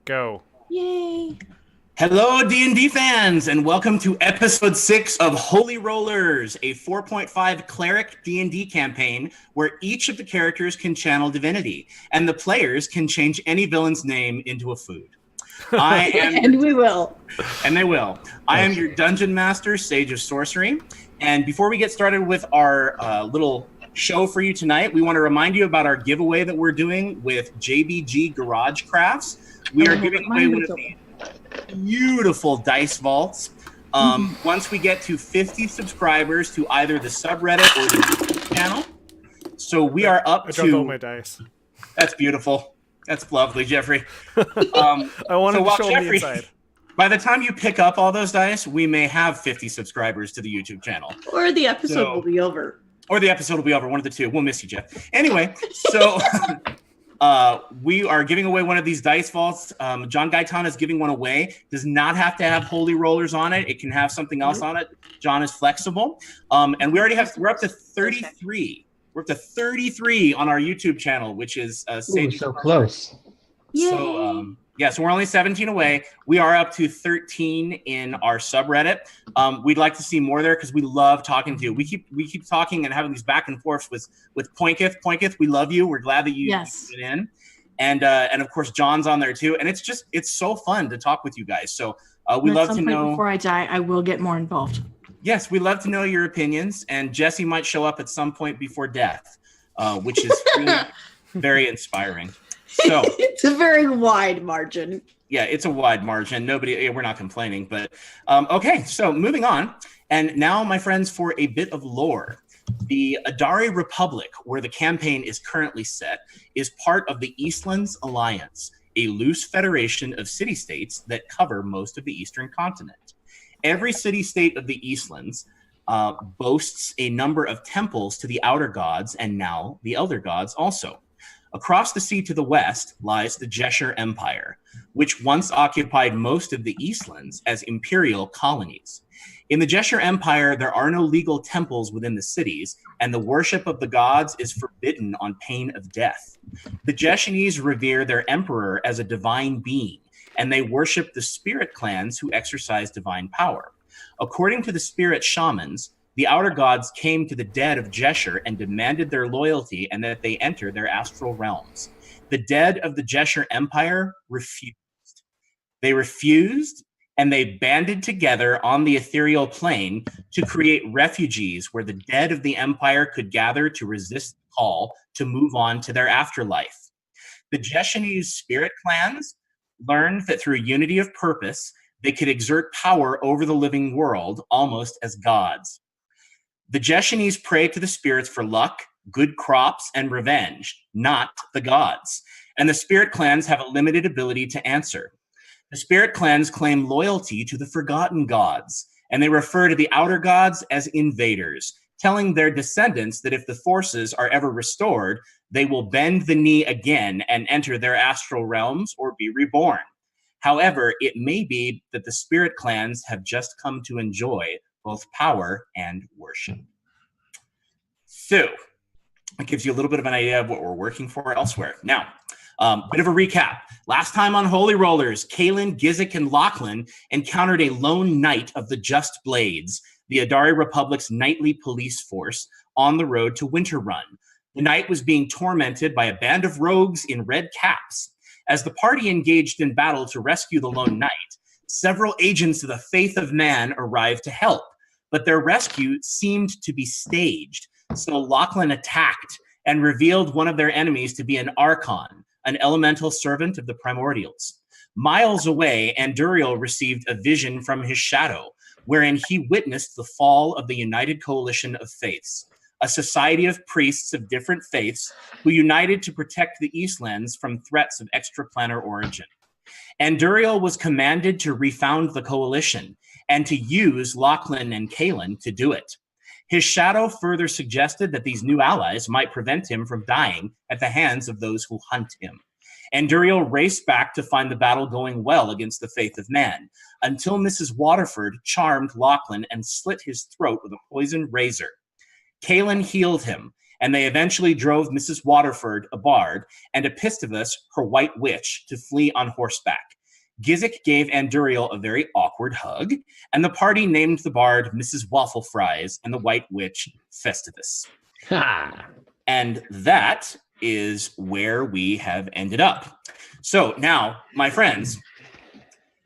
Go. Yay! Hello, D&D fans, and welcome to episode 6 of Holy Rollerz, a 4.5 cleric D&D campaign where each of the characters can channel divinity, and the players can change any villain's name into a food. I am, And we will. and they will. I am your dungeon master, Sage of Sorcery, and before we get started with our little show for you tonight, we want to remind you about our giveaway that we're doing with JBG Garage Crafts. We are giving away one of these beautiful dice vaults. Once we get to 50 subscribers to either the subreddit or the YouTube channel. So we are up I dropped all my dice. That's beautiful. That's lovely, Jeffrey. I wanted to show Jeffrey, me inside. by the time you pick up all those dice, we may have 50 subscribers to the YouTube channel. Or the episode will be over. Or the episode will be over. One of the two. We'll miss you, Jeff. Anyway, so we are giving away one of these dice vaults. John Gaitan is giving one away. Does not have to have Holy Rollers on it. It can have something else on it. John is flexible. And we're up to 33. We're up to 33 on our YouTube channel, which is Sage. So close. Yay. So so we're only 17 away. We are up to 13 in our subreddit. We'd like to see more there because we love talking to you. We keep talking and having these back and forths with Poinketh. Poinketh, we love you. We're glad that you get in. And of course John's on there too. And it's so fun to talk with you guys. So we love to know. Before I die, I will get more involved. Yes, we love to know your opinions. And Jesse might show up at some point before death, which is really very inspiring. So it's a very wide margin. Yeah, it's a wide margin. We're not complaining, but okay. So moving on, and now, my friends, for a bit of lore. The Adari Republic, where the campaign is currently set, is part of the Eastlands Alliance, a loose federation of city-states that cover most of the eastern continent. Every city-state of the Eastlands boasts a number of temples to the outer gods, and now the elder gods also. Across the sea to the west lies the Jesher Empire, which once occupied most of the Eastlands as imperial colonies. In the Jesher Empire, there are no legal temples within the cities, and the worship of the gods is forbidden on pain of death. The Jeshanese revere their emperor as a divine being, and they worship the spirit clans who exercise divine power. According to the spirit shamans, the outer gods came to the dead of Jesher and demanded their loyalty and that they enter their astral realms. The dead of the Jesher Empire refused. They refused, and they banded together on the ethereal plane to create refugees where the dead of the empire could gather to resist the call to move on to their afterlife. The Jeshanese spirit clans learned that through unity of purpose, they could exert power over the living world almost as gods. The Jeshanese pray to the spirits for luck, good crops, and revenge, not the gods. And the spirit clans have a limited ability to answer. The spirit clans claim loyalty to the forgotten gods, and they refer to the outer gods as invaders, telling their descendants that if the forces are ever restored, they will bend the knee again and enter their astral realms or be reborn. However, it may be that the spirit clans have just come to enjoy both power and worship. So, it gives you a little bit of an idea of what we're working for elsewhere. Now, bit of a recap. Last time on Holy Rollerz, Kaelin, Gizik, and Lachlan encountered a lone knight of the Just Blades, the Adari Republic's nightly police force, on the road to Winterrun. The knight was being tormented by a band of rogues in red caps. As the party engaged in battle to rescue the lone knight, several agents of the Faith of Man arrived to help, but their rescue seemed to be staged. So Lachlan attacked and revealed one of their enemies to be an Archon, an elemental servant of the Primordials. Miles away, Anduriel received a vision from his shadow, wherein he witnessed the fall of the United Coalition of Faiths, a society of priests of different faiths who united to protect the Eastlands from threats of extraplanar origin. Anduriel was commanded to refound the coalition and to use Lachlan and Kaelin to do it. His shadow further suggested that these new allies might prevent him from dying at the hands of those who hunt him. Anduriel raced back to find the battle going well against the Faith of Man, until Mrs. Waterford charmed Lachlan and slit his throat with a poisoned razor. Kaelin healed him, and they eventually drove Mrs. Waterford, a bard, and Epistivus, her white witch, to flee on horseback. Gizik gave Anduriel a very awkward hug, and the party named the bard Mrs. Waffle Fries and the white witch Festivus. And that is where we have ended up. So now, my friends,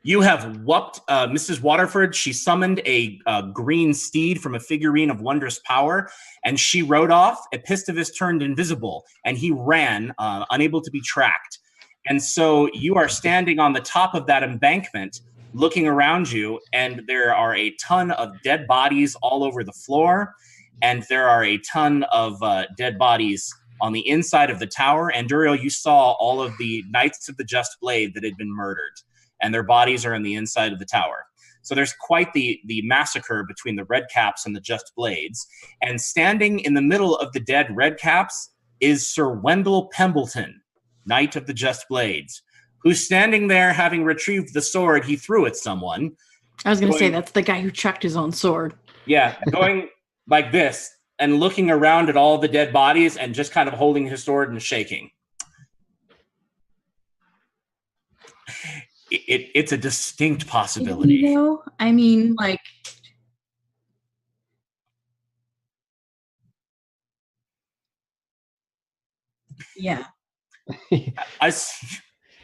you have whooped Mrs. Waterford. She summoned a green steed from a figurine of wondrous power, and she rode off. Epistivus turned invisible, and he ran, unable to be tracked. And so you are standing on the top of that embankment, looking around you, and there are a ton of dead bodies all over the floor, and there are a ton of dead bodies on the inside of the tower. And Duriel, you saw all of the Knights of the Just Blade that had been murdered, and their bodies are on the inside of the tower. So there's quite the massacre between the Redcaps and the Just Blades. And standing in the middle of the dead Redcaps is Sir Wendell Pembleton, Knight of the Just Blades, who's standing there having retrieved the sword he threw at someone. I was going to say, that's the guy who chucked his own sword. Yeah, going like this and looking around at all the dead bodies and just kind of holding his sword and shaking. It's a distinct possibility. You know, I mean, like... Yeah.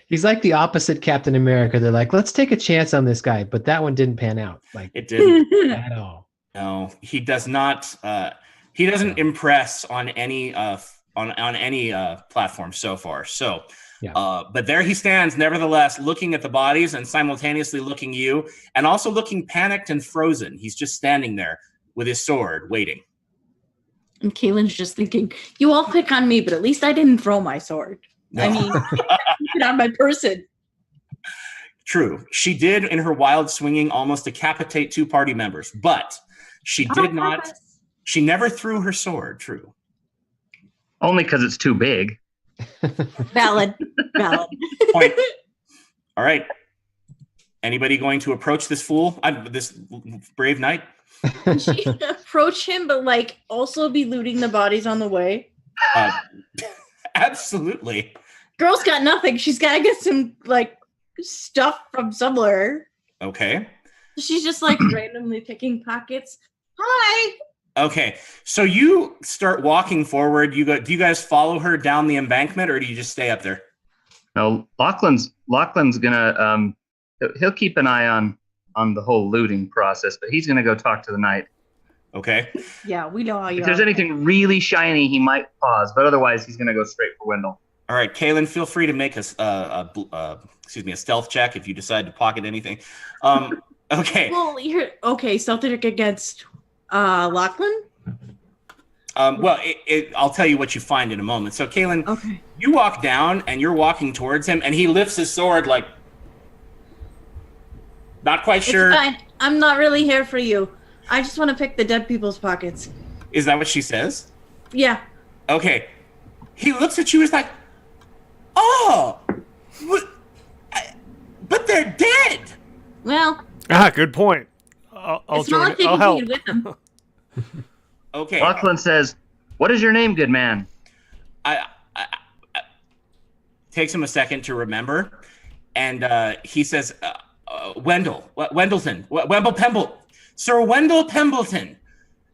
He's like the opposite Captain America. They're like, let's take a chance on this guy, but that one didn't pan out. Like, it didn't at all. No, he does not. He doesn't impress on any platform so far. So, but there he stands, nevertheless, looking at the bodies and simultaneously looking you, and also looking panicked and frozen. He's just standing there with his sword, waiting. And Kaylin's just thinking, you all pick on me, but at least I didn't throw my sword. No. I mean, keep it on my person. True. She did, in her wild swinging, almost decapitate 2 party members, but she did not. She never threw her sword. True. Only because it's too big. Valid. Point. All right. Anybody going to approach this fool? This brave knight? She approach him, but like also be looting the bodies on the way. Absolutely. Girl's got nothing. She's got to get some like stuff from somewhere. Okay. She's just like randomly picking pockets. Hi. Okay. So you start walking forward. Do you guys follow her down the embankment, or do you just stay up there? No, Lachlan's gonna he'll keep an eye on the whole looting process, but he's gonna go talk to the knight. Okay. Yeah, we know how you. If there's anything really shiny, he might pause, but otherwise, he's gonna go straight for Wendell. All right, Kaylin, feel free to make a stealth check if you decide to pocket anything. Okay. Well, stealth check against Lachlan. Well, I'll tell you what you find in a moment. So, Kaylin, okay, you walk down and you're walking towards him, and he lifts his sword like, not quite sure. It's fine. I'm not really here for you. I just want to pick the dead people's pockets. Is that what she says? Yeah. Okay. He looks at you. He's like, "Oh, but they're dead." Well. Good point. I'll join. Like I'll help. With them. Okay. Lachlan says, "What is your name, good man?" I takes him a second to remember, and he says, Wendleton, Sir Wendell Pembleton,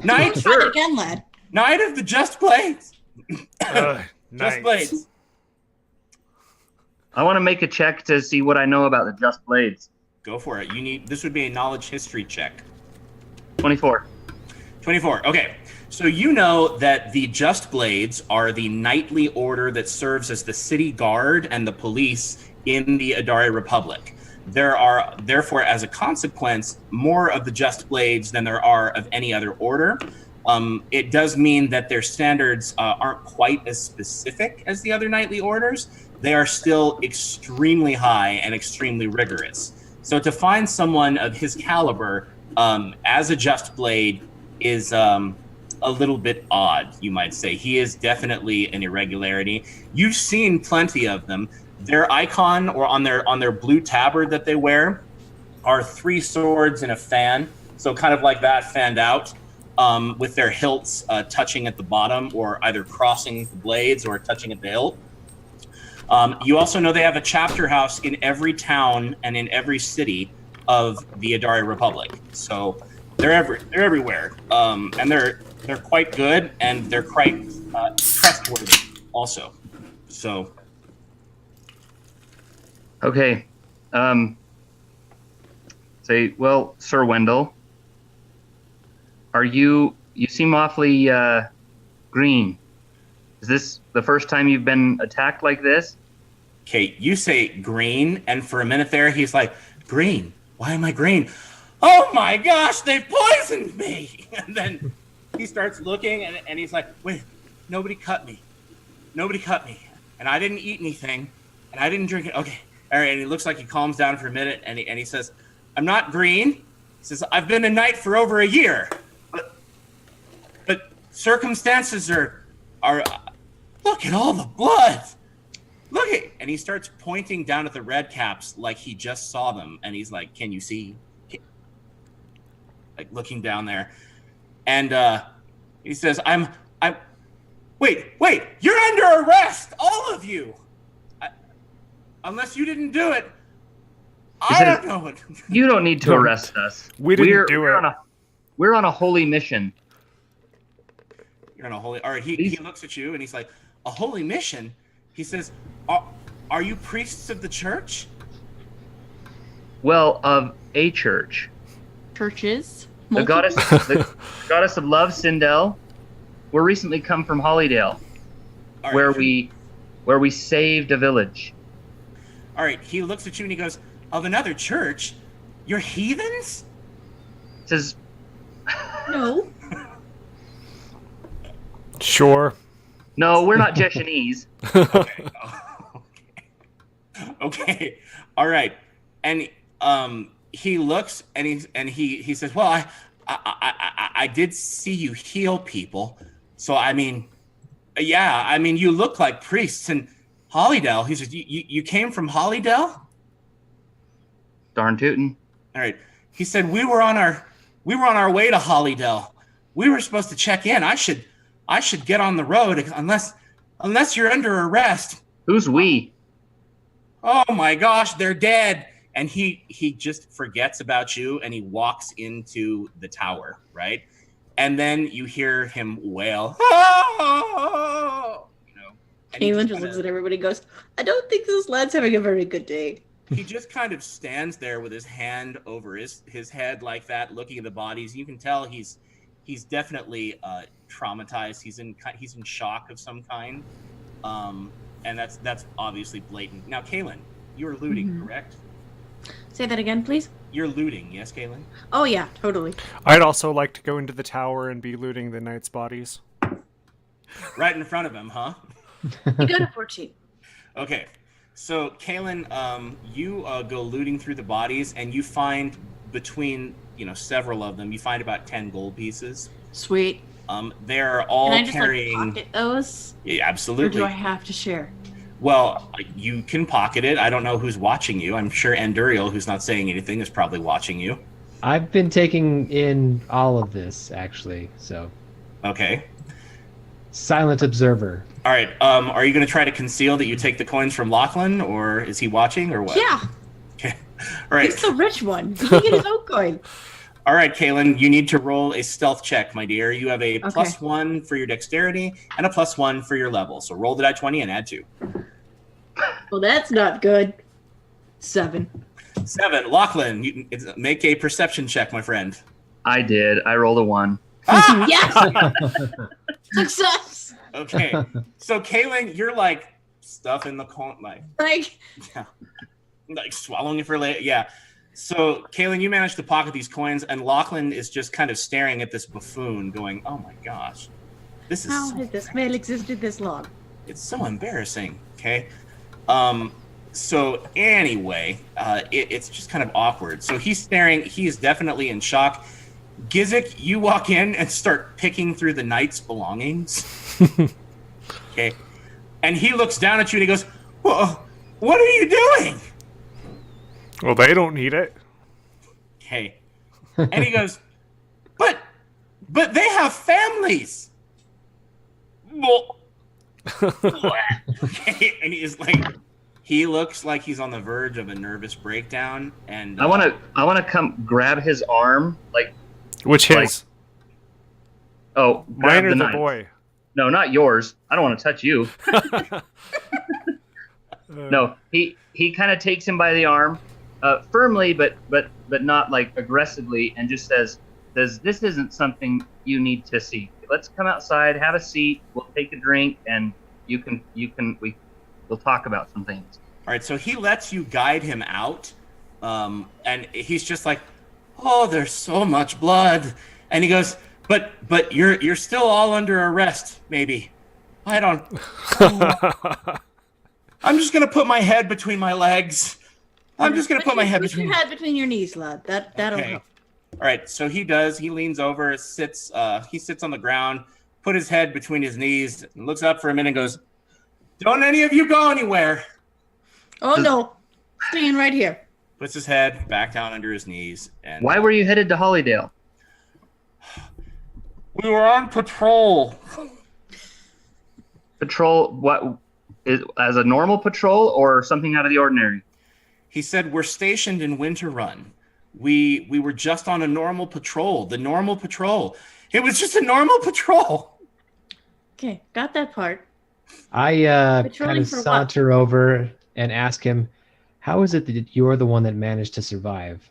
Knight. Try it again, lad. Knight of the Just Blades. Just Blades. I want to make a check to see what I know about the Just Blades. Go for it. This would be a knowledge history check. 24. 24. Okay. So you know that the Just Blades are the knightly order that serves as the city guard and the police in the Adari Republic. There are, therefore, as a consequence, more of the Just Blades than there are of any other order. It does mean that their standards aren't quite as specific as the other knightly orders. They are still extremely high and extremely rigorous. So to find someone of his caliber as a Just Blade is a little bit odd, you might say. He is definitely an irregularity. You've seen plenty of them. Their icon, or on their blue tabard that they wear, are 3 swords and a fan. So kind of like that, fanned out. with their hilts touching at the bottom, or either crossing the blades or touching at the hilt. You also know they have a chapter house in every town and in every city of the Adari Republic. So they're everywhere, and they're quite good, and they're quite trustworthy also. So Okay. Say, well, Sir Wendell, you seem awfully green. Is this the first time you've been attacked like this? Okay, you say green, and for a minute there, he's like, green? Why am I green? Oh my gosh, they poisoned me! And then he starts looking, and he's like, wait, nobody cut me. Nobody cut me. And I didn't eat anything, and I didn't drink it. Okay, all right, and he looks like he calms down for a minute, and he says, I'm not green. He says, I've been a knight for over a year. But circumstances are look at all the blood. Look at, and he starts pointing down at the red caps like he just saw them, and he's like, can you see? Like looking down there. And he says, wait, you're under arrest, all of you. Unless you didn't do it. I don't know what. You don't need to arrest us. We didn't do it. We're on a holy mission. You're on a holy. All right, he looks at you and he's like, a holy mission? He says, are you priests of the church? Well, of a church. Churches. The goddess of love, Sindel. We're recently come from Hollydale, All where right, we saved a village. All right, he looks at you and he goes, of another church? You're heathens? Says, No. Sure. no, we're not Jeshanese. Okay. Okay. All right. And he looks and he says, well, I did see you heal people. So I mean, yeah, I mean, you look like priests. And Hollydale, he says, you came from Hollydale? Darn tootin'. All right. He said we were on our way to Hollydale. We were supposed to check in. I should get on the road unless you're under arrest. Who's we? Oh my gosh, they're dead. And he just forgets about you and he walks into the tower, right? And then you hear him wail. Oh! You know. And Caitlin just looks at everybody and goes, I don't think this lad's having a very good day. He just kind of stands there with his hand over his head like that, looking at the bodies. You can tell he's definitely traumatized. He's in shock of some kind, and that's obviously blatant. Now, Kaylin, you were looting, correct? Say that again, please. You're looting, yes, Kaylin? Oh yeah, totally. I'd also like to go into the tower and be looting the knights' bodies. Right in front of him, huh? You got a 14. Okay. So, Kaylin, you go looting through the bodies, and you find between several of them, you find about 10 gold pieces. Sweet. They're all Can I just carrying. pocket those? Yeah, Or absolutely. do I have to share? Well, you can pocket it. I don't know who's watching you. I'm sure Anduriel, who's not saying anything, is probably watching you. I've been taking in all of this, actually, so. Okay. Silent observer. All right. Are you going to try to conceal that you take the coins from Lachlan, or is he watching, or what? Yeah. Okay. All right. He's the rich one. He can get his own coin. All right, Kaylin, you need to roll a stealth check, my dear. You have a +1 for your dexterity and a +1 for your level. So roll the die 20 and add 2. Well, that's not good. 7. 7. Lachlan, make a perception check, my friend. I did. I rolled a 1. Yes! Success! Okay. So, Kaylin, you're like stuffing the coin, like swallowing it for later. Yeah. So, Kaylin, you managed to pocket these coins, and Lachlan is just kind of staring at this buffoon going, oh my gosh, this is How has this man existed this long? It's so embarrassing, okay? So anyway, it's just kind of awkward. So he's staring, he is definitely in shock. Gizik, you walk in and start picking through the knight's belongings. Okay. And he looks down at you and he goes, whoa, what are you doing? Well, they don't need it. Okay. And he goes, but But they have families. Well, and he's like, he looks like he's on the verge of a nervous breakdown. And I want to come grab his arm, like. Which his? Oh, grab Mine or the the knife. boy? No, not yours. I don't want to touch you. No, he kind of takes him by the arm, firmly, but not like aggressively, and just says, "This isn't something you need to see. Let's come outside, have a seat. We'll take a drink, and we'll talk about some things." All right, so he lets you guide him out, and he's just like, "Oh, there's so much blood," and he goes, "But you're still all under arrest, maybe. I don't. I'm just gonna put my head between my legs. I'm just gonna put my head between. Put your head between your knees, lad. That'll help." All right, so he does. He leans over, sits. He sits on the ground, put his head between his knees, and looks up for a minute and goes, "Don't any of you go anywhere." Oh no, staying right here. Puts his head back down under his knees. And Why were you headed to Hollydale? we were on patrol. Patrol? What? As a normal patrol or something out of the ordinary? He said, "We're stationed in Winter Run. We were just on a normal patrol. The normal patrol. It was just a normal patrol." Okay, got that part. I kind Patrolling of for what? saunter over and ask him, how is it that you're the one that managed to survive?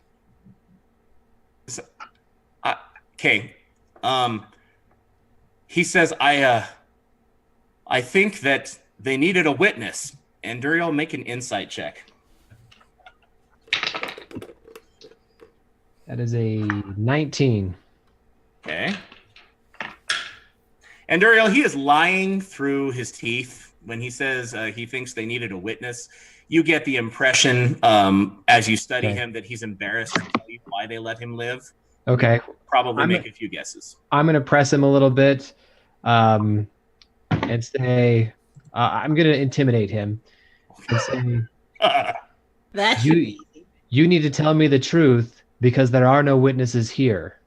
Okay. He says, I think that they needed a witness. And Duriel, make an insight check. That is a 19. Okay. And Duriel, he is lying through his teeth when he says he thinks they needed a witness. You get the impression as you study Okay. him that he's embarrassed to tell you why they let him live. Okay. Probably I'm make a few guesses. I'm going to press him a little bit and say, I'm going to intimidate him and say, That should You- be easy. you need to tell me the truth because there are no witnesses here.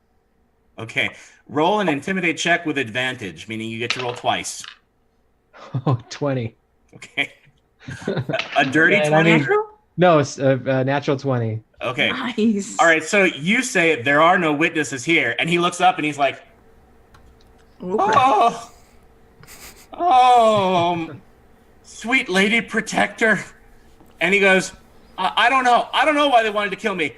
Okay. Roll an intimidate check with advantage, meaning you get to roll twice. Oh, 20. Okay. A dirty Man, 20? Natural? No, it's a natural 20. Okay. Nice. All right. So you say there are no witnesses here. And he looks up and he's like, Okay. oh, sweet lady protector. And he goes, I don't know. I don't know why they wanted to kill me.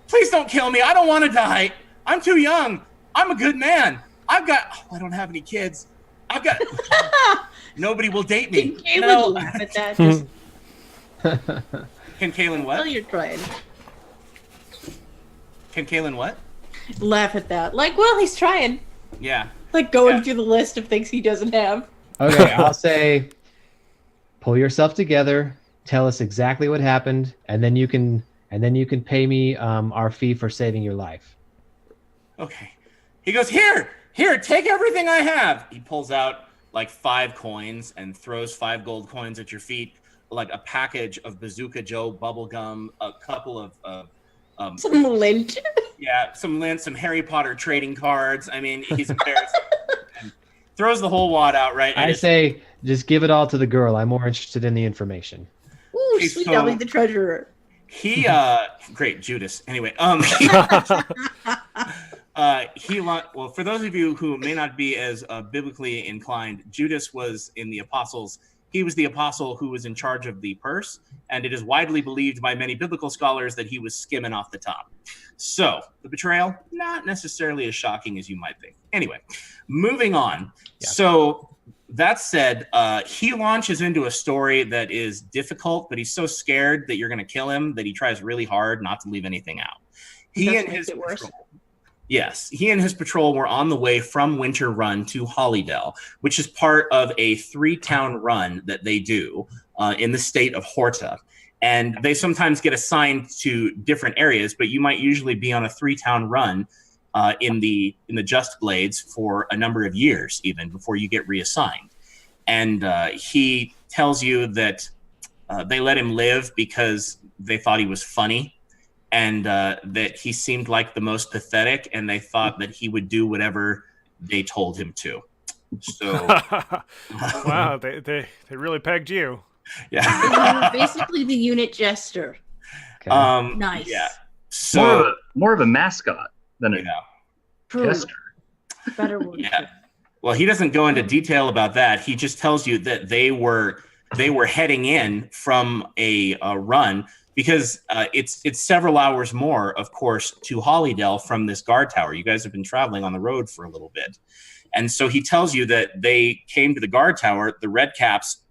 Please don't kill me. I don't want to die. I'm too young. I'm a good man. I don't have any kids. Nobody will date me. Can Kaylin laugh at that? Just Can Kaylin while what? you're trying. Can Kaylin what? Laugh at that. Like, well, he's trying. Yeah. Like going Yeah. through the list of things he doesn't have. Okay, I'll say, pull yourself together, tell us exactly what happened, and then you can pay me our fee for saving your life. Okay. He goes, here, take everything I have. He pulls out like 5 coins and throws 5 gold coins at your feet, like a package of Bazooka Joe bubble gum, a couple of Some lint. yeah, some lint, some Harry Potter trading cards. I mean, he's embarrassed. And throws the whole wad out, right? I say, just give it all to the girl. I'm more interested in the information. Ooh, Okay, sweet so- Ellie the treasurer. He great Judas. Anyway, well, for those of you who may not be as biblically inclined, Judas was in the apostles. He was the apostle who was in charge of the purse, and it is widely believed by many biblical scholars that he was skimming off the top. So the betrayal, not necessarily as shocking as you might think. Anyway, moving on. Yeah. So that said, he launches into a story that is difficult, but he's so scared that you're going to kill him that he tries really hard not to leave anything out. He That and makes his it worse. patrol, yes, he and his patrol were on the way from Winter Run to Hollydale, which is part of a 3-town run that they do in the state of Horta. And they sometimes get assigned to different areas, but you might usually be on a 3-town run in the Just Blades for a number of years, even before you get reassigned. And he tells you that they let him live because they thought he was funny, and that he seemed like the most pathetic, and they thought that he would do whatever they told him to. So Wow, they really pegged you. yeah. Basically the unit jester. Okay. Nice. Yeah. So More of a mascot than a True. jester. Better word. yeah. Well, he doesn't go into detail about that. He just tells you that they were heading in from a run because it's several hours more, of course, to Hollydale from this guard tower. You guys have been traveling on the road for a little bit. And so he tells you that they came to the guard tower. The Red Caps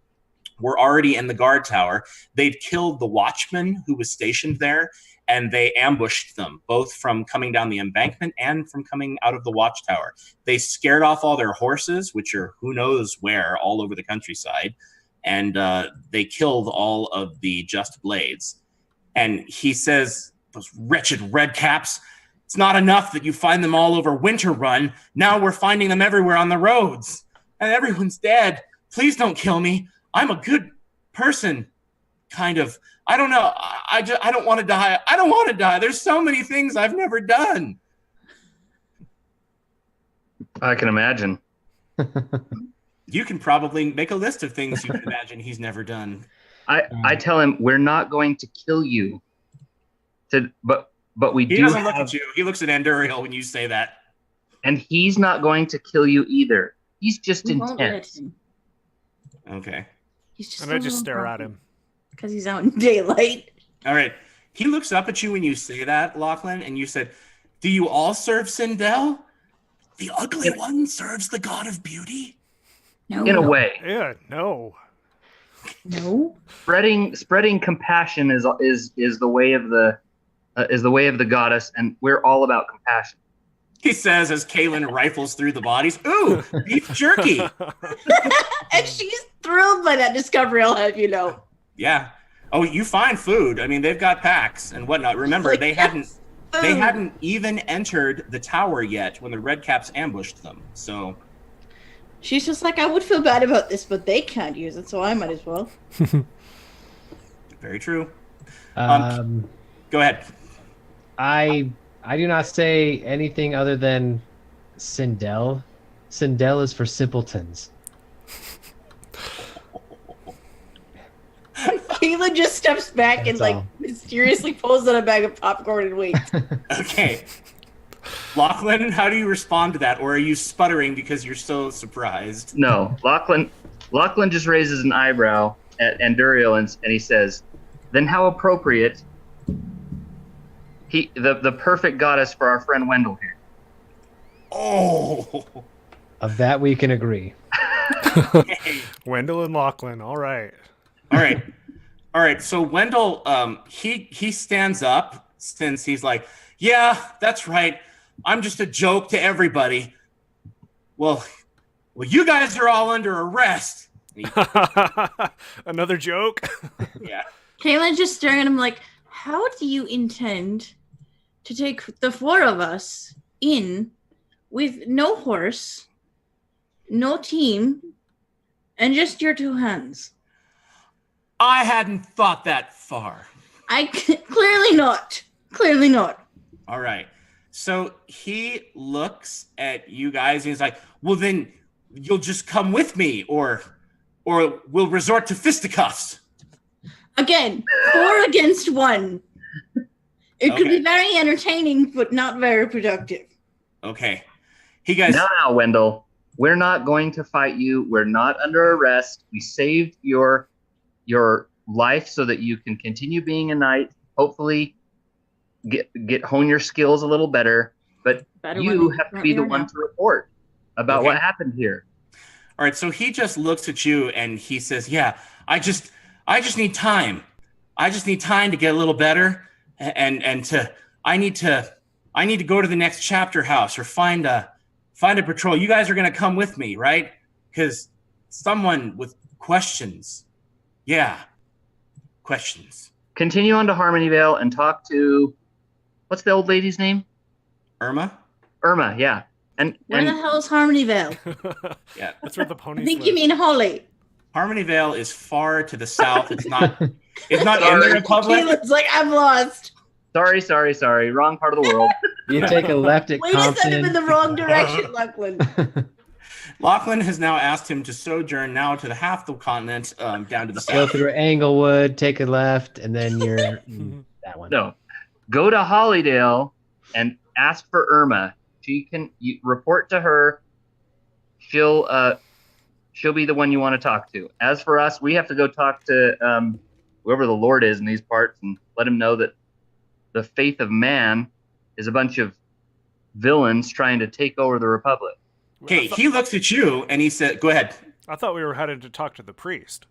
were already in the guard tower. They'd killed the watchman who was stationed there, and they ambushed them, both from coming down the embankment and from coming out of the watchtower. They scared off all their horses, which are who knows where, all over the countryside, and they killed all of the Just Blades. And he says, those wretched Red Caps, it's not enough that you find them all over Winter Run. Now we're finding them everywhere on the roads. And everyone's dead. Please don't kill me. I'm a good person, kind of. I don't know. I don't want to die. I don't want to die. There's so many things I've never done. I can imagine. You can probably make a list of things you can imagine he's never done. I tell him we're not going to kill you. But we He do doesn't look have, at you. He looks at Anduriel when you say that. and he's not going to kill you either. He's just We won't let intense. him. Okay. He's just And I just stare at him. because he's out in daylight. All right. He looks up at you when you say that, Lachlan, and you said, do you all serve Sindel? The ugly one serves the god of beauty? No, In a way, Yeah, no. no. spreading compassion is the way of the goddess, and we're all about compassion. He says as Kaylin rifles through the bodies. Ooh, beef jerky. And she's thrilled by that discovery, I'll have you know. Yeah. Oh, you find food. I mean, they've got packs and whatnot. Remember, Like, they yes, hadn't even entered the tower yet when the Red Caps ambushed them. So She's just like, I would feel bad about this, but they can't use it, so I might as well. very true. Um, Go ahead. I do not say anything other than Sindel. Sindel is for simpletons. Caitlin just steps back and That's like all. mysteriously pulls out a bag of popcorn and waits. Okay. Lachlan, how do you respond to that? Or are you sputtering because you're so surprised? No, Lachlan just raises an eyebrow at Anduriel and he says, "Then how appropriate. The perfect goddess for our friend Wendell here." Oh. Of that we can agree. Okay. Wendell and Lachlan, all right. All right. So Wendell, he stands up since he's like, yeah, that's right. I'm just a joke to everybody. Well, you guys are all under arrest. Another joke? Yeah. Caitlin's just staring at him like, how do you intend to take the four of us in with no horse, no team, and just your two hands? I hadn't thought that far. Clearly not. Clearly not. All right. So he looks at you guys and he's like, well, then you'll just come with me or we'll resort to fisticuffs. Again, 4 against 1. It could Okay. be very entertaining, but not very productive. Okay. He guys, Now, Wendell, we're not going to fight you. We're not under arrest. We saved your life so that you can continue being a knight. Hopefully, get hone your skills a little better. But Better you when have to we be the are one now. to report about Okay. what happened here. all right. So he just looks at you and he says, yeah, I just need time. I just need time to get a little better I need to go to the next chapter house or find a patrol. You guys are going to come with me, right? Because someone with questions. Yeah. Questions. Continue on to Harmonyvale and talk to, what's the old lady's name? Irma? Irma, yeah. And Where the hell is Harmonyvale? Yeah. That's where the I ponies think live. you mean Holly. Harmonyvale is far to the south. It's not in the Republic. Caitlin's like, I'm lost. Sorry. Wrong part of the world. You take a left at Way to send him in Compton. the wrong direction, Lachlan. Lachlan has now asked him to sojourn now to the half the continent, down to the Go south. through Englewood, take a left, and then you're that one. No, go to Hollydale and ask for Irma. You report to her. She'll be the one you want to talk to. As for us, we have to go talk to whoever the Lord is in these parts and let him know that the faith of man is a bunch of villains trying to take over the Republic. Okay, he looks at you and he said, "Go ahead." I thought we were headed to talk to the priest.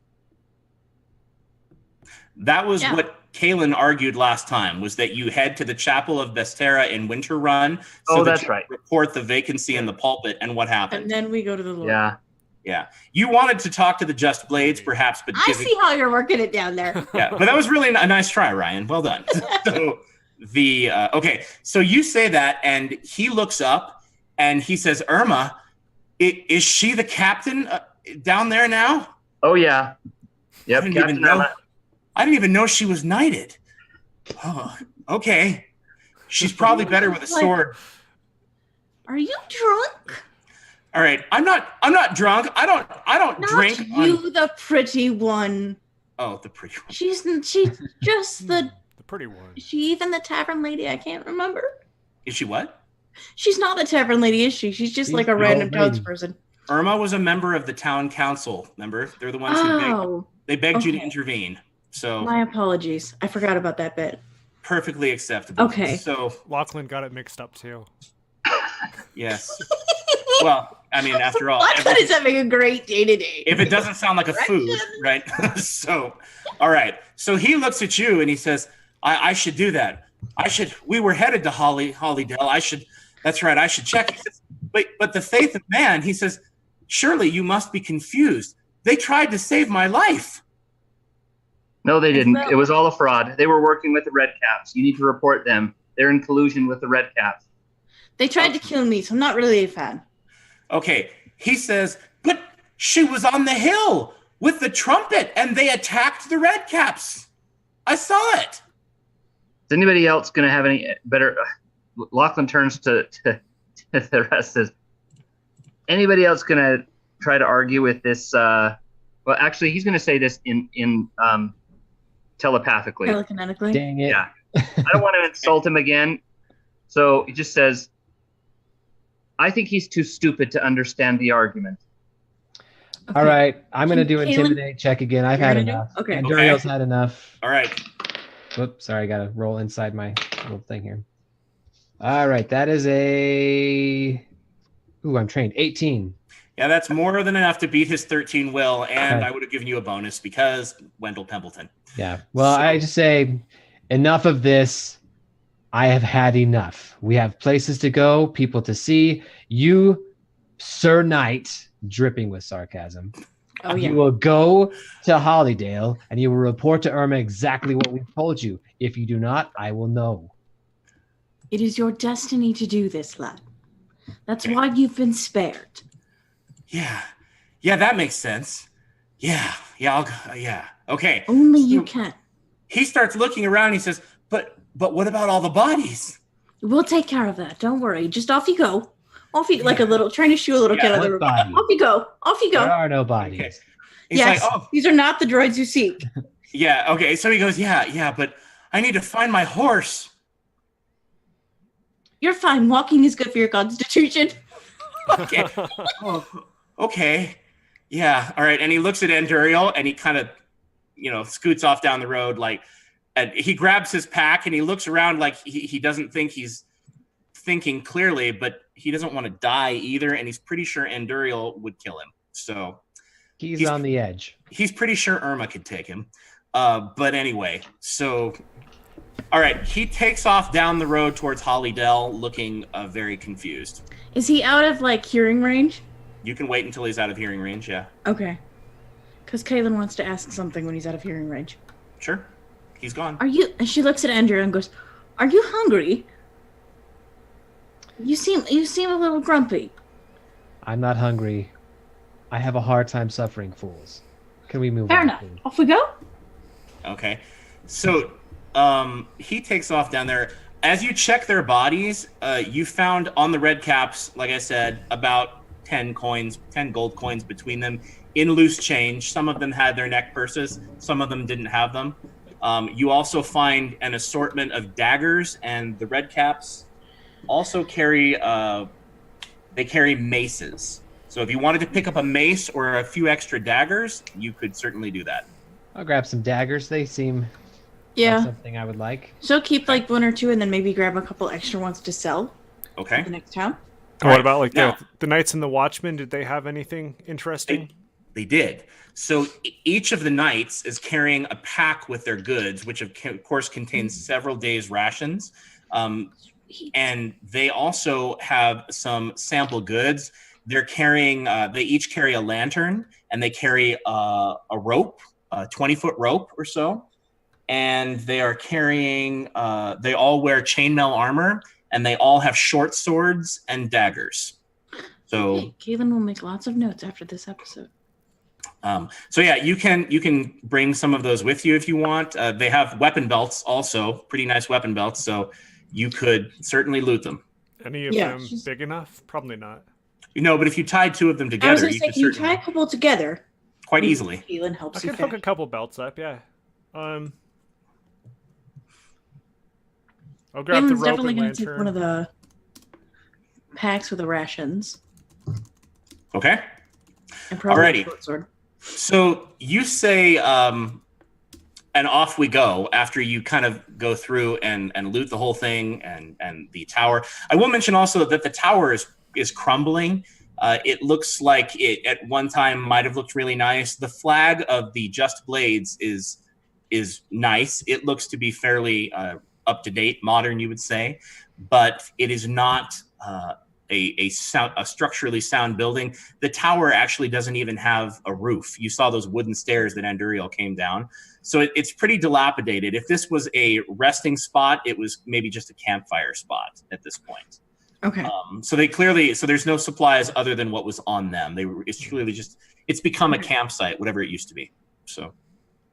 That was Yeah. what Kalen argued last time, was that you head to the Chapel of Bestera in Winter Run. Oh, that that's you right. Report the vacancy in the pulpit and what happened. And then we go to the Lord. Yeah. Yeah. You wanted to talk to the Just Blades, perhaps, but I see how you're working it down there. yeah, but that was really a nice try, Ryan. Well done. So okay, so you say that, and he looks up and he says, "Irma, is she the captain down there now?" Oh yeah. Yep. I didn't even Captain know. Irma. I didn't even know she was knighted. Oh, okay. She's probably better with a sword. Are you drunk? All right, I'm not drunk. I don't Not drink. you, the pretty one. Oh, the pretty one. She's just the. The pretty one. Is she even the tavern lady? I can't remember. Is she what? She's not the tavern lady, is she? She's just She's like a the random old toads lady. person. Irma was a member of the town council. Remember, they're the ones who Oh, begged you to okay. intervene. So my apologies. I forgot about that bit. perfectly acceptable. Okay. So Lachlan got it mixed up too. yes. Well, I mean, after all, Lachlan is having a great day today. if it doesn't sound like a food, right? So, all right. So he looks at you and he says, I should do that. We were headed to Hollydale. That's right. I should check. He says, but the faith of man, he says, surely you must be confused. They tried to save my life. No, they didn't. Well- It was all a fraud. They were working with the Red Caps. You need to report them. They're in collusion with the Red Caps. They tried to kill me, so I'm not really a fan. Okay. He says, but she was on the hill with the trumpet and they attacked the red caps. I saw it. Is anybody else going to have any better? Lachlan turns to the rest. Says, anybody else going to try to argue with this? Well, actually, he's going to say this in telepathically. Telekinetically. Dang it. Yeah. I don't want to insult him again. So he just says, I think he's too stupid to understand the argument. Okay. All right. I'm going to do Kalen, intimidate check again. I've you're had gonna do- enough. okay. And Okay. Duriel's had enough. All right. Whoops. Sorry. I got to roll inside my little thing here. All right. That is a. Ooh, I'm trained. 18. Yeah, that's more than enough to beat his 13 will, and Okay. I would have given you a bonus because Wendell Templeton. Yeah. Well, So- I just say enough of this. I have had enough. We have places to go, people to see. You, Sir Knight, dripping with sarcasm. Oh You yeah. will go to Hollydale and you will report to Irma exactly what we've told you. If you do not, I will know. It is your destiny to do this, lad. That's Okay. why you've been spared. Yeah, that makes sense. Yeah, I'll go. Yeah, okay. Only you So- can. He starts looking around. And he says, "But what about all the bodies?" We'll take care of that. Don't worry. Just off you go. Off you like a little trying to shoo a little Yeah, kid out of the What room. body? Off you go. Off you There go. are no bodies. Okay. He's Yes. like, "Oh, These are not the droids you seek. yeah, okay." So he goes, "Yeah, but I need to find my horse." You're fine. Walking is good for your constitution. Okay. Oh, okay. Yeah. All right. And he looks at Anduriel and he kind of, scoots off down the road. And he grabs his pack and he looks around like he doesn't think he's thinking clearly, but he doesn't want to die either. And he's pretty sure Anduriel would kill him. So He's on the edge. he's pretty sure Irma could take him. But anyway, so, all right. He takes off down the road towards Hollydale looking very confused. Is he out of hearing range? You can wait until he's out of hearing range. Yeah. Okay. Because Kaylin wants to ask something when he's out of hearing range. Sure. He's gone. Are you? And she looks at Andrew and goes, "Are you hungry? You seem a little grumpy." I'm not hungry. I have a hard time suffering fools. Can we move Fair on? enough. please? Off we go. Okay. So he takes off down there. As you check their bodies, you found on the red caps, like I said, about 10 gold coins between them in loose change. Some of them had their neck purses, some of them didn't have them. You also find an assortment of daggers, and the red caps also carry maces. So if you wanted to pick up a mace or a few extra daggers, you could certainly do that. I'll grab some daggers. They seem Yeah. like something I would like. So keep like one or two, and then maybe grab a couple extra ones to sell Okay. at the next town. What about like Now- the Knights and the Watchmen? Did they have anything interesting? They did. So each of the knights is carrying a pack with their goods, which of course contains several days' rations. And they also have some sample goods. They're carrying, they each carry a lantern, and they carry a rope, a 20-foot rope or so. And they are carrying, they all wear chainmail armor, and they all have short swords and daggers. So, Hey, Kaylin will make lots of notes after this episode. so yeah, you can bring some of those with you if you want. They have weapon belts also, pretty nice weapon belts. So you could certainly loot them. Any of Yeah, them she's- big enough? Probably not. But if you tied two of them I was together, going to you say, could can you certainly tie a couple together? quite easily. Kaylin I helps you could hook a finish. couple belts up. Yeah. I'll grab the Kaylin's rope definitely and going to take lantern. one of the packs with the rations. Okay. And probably Alrighty. a short sword. So you say, and off we go after you kind of go through and loot the whole thing and the tower. I will mention also that the tower is crumbling. It looks like it at one time might have looked really nice. The flag of the Just Blades is nice. It looks to be fairly up to date, modern, you would say, but it is not a structurally sound building. The tower actually doesn't even have a roof. You saw those wooden stairs that Anduriel came down. So it's pretty dilapidated. If this was a resting spot, it was maybe just a campfire spot at this point. Okay. So there's no supplies other than what was on them. It's clearly it's become a campsite, whatever it used to be. So.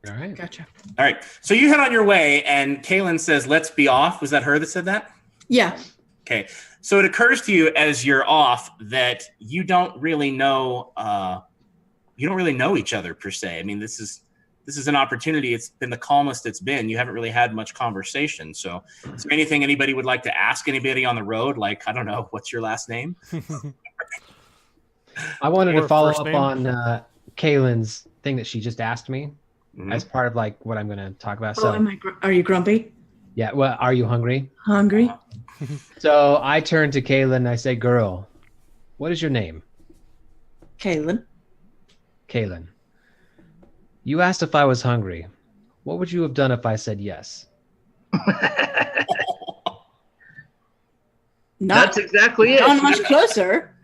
All right. Gotcha. All right. So you head on your way, and Kaylin says, "Let's be off." Was that her that said that? Yeah. Okay. So it occurs to you as you're off that you don't really know each other per se. I mean, this is an opportunity. It's been the calmest it's been. You haven't really had much conversation. So is there anything anybody would like to ask anybody on the road? Like, I don't know, what's your last name? I wanted Or to follow first up name? on Kaylin's thing that she just asked me Mhm. as part of like what I'm going to talk about. Oh, So are you grumpy? yeah, well, are you hungry? Hungry? So I turn to Kaylin and I say, "Girl, what is your name?" Kaylin. Kaylin, you asked if I was hungry. What would you have done if I said yes? Not That's exactly it. gone much closer.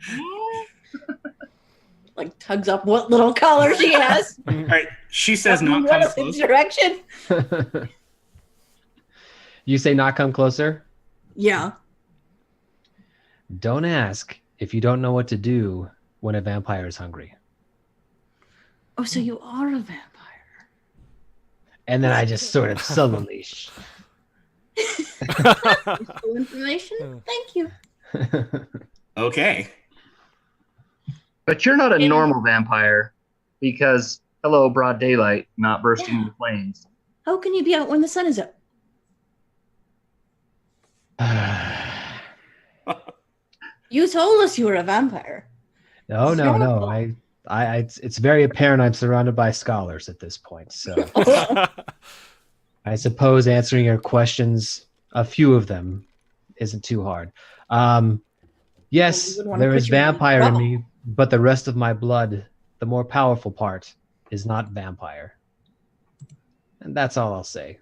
Like tugs up what little collar she has. All right. She says, "Not Run come us in close." direction. You say not come closer? Yeah. Don't ask if you don't know what to do when a vampire is hungry. Oh, so you are a vampire. And then I just sort of sullenly Useful information. Thank you. Okay. But you're not a Yeah. normal vampire because hello, broad daylight, not bursting Yeah. into flames. How can you be out when the sun is up? You told us you were a vampire. No. It's very apparent I'm surrounded by scholars at this point. So I suppose answering your questions, a few of them, isn't too hard. Yes, Well, we would wanna there put is you in vampire in trouble. me, but the rest of my blood, the more powerful part, is not vampire. And that's all I'll say.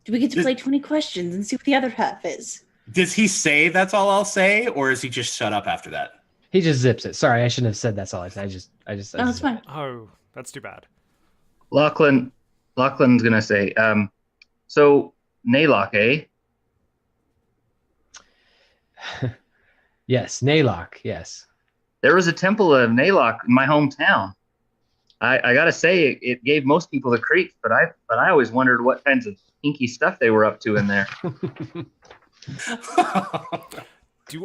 Do we get to play 20 questions and see what the other half is? Does he say that's all I'll say, or is he just shut up after that? He just zips it. Sorry, I shouldn't have said that's all I said. I just No, that's zip fine. it. Oh, that's too bad. Lachlan's gonna say, so Naylock, eh? Yes, Naylock, yes. There was a temple of Naylock in my hometown. I gotta say, it gave most people the creeps, but I always wondered what kinds of kinky stuff they were up to in there.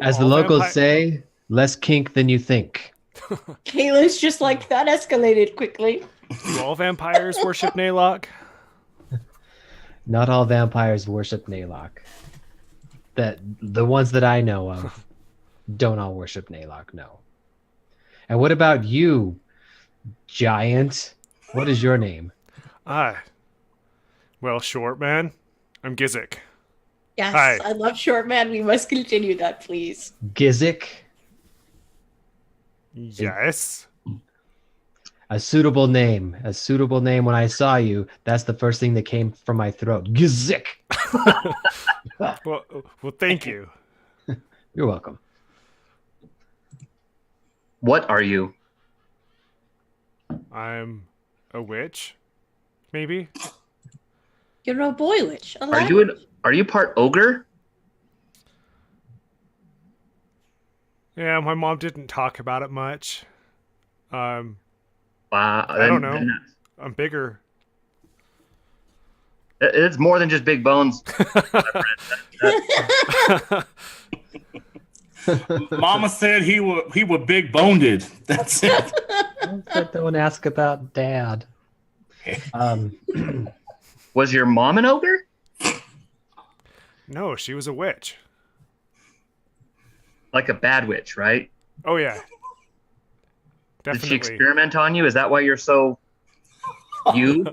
As the locals say, less kink than you think. Kayla's just like, that escalated quickly. Do all vampires worship Naylock? Not all vampires worship Naylock. The ones that I know of don't all worship Naylock, no. And what about you, giant? What is your name? Well, short man, I'm Gizik. Yes, Hi. I love short man. We must continue that, please. Gizik? Yes. A suitable name. A suitable name. When I saw you, that's the first thing that came from my throat. Gizik! Well, thank you. You're welcome. What are you? I'm a witch, maybe. You're a boy witch. Are you part ogre? Yeah, my mom didn't talk about it much. I I don't know. I'm bigger. It's more than just big bones. Mama said he were big boned. That's it. Don't ask about Dad. Was your mom an ogre? No, she was a witch. Like a bad witch, right? Oh yeah. Did she Definitely. experiment on you? Is that why you're so you?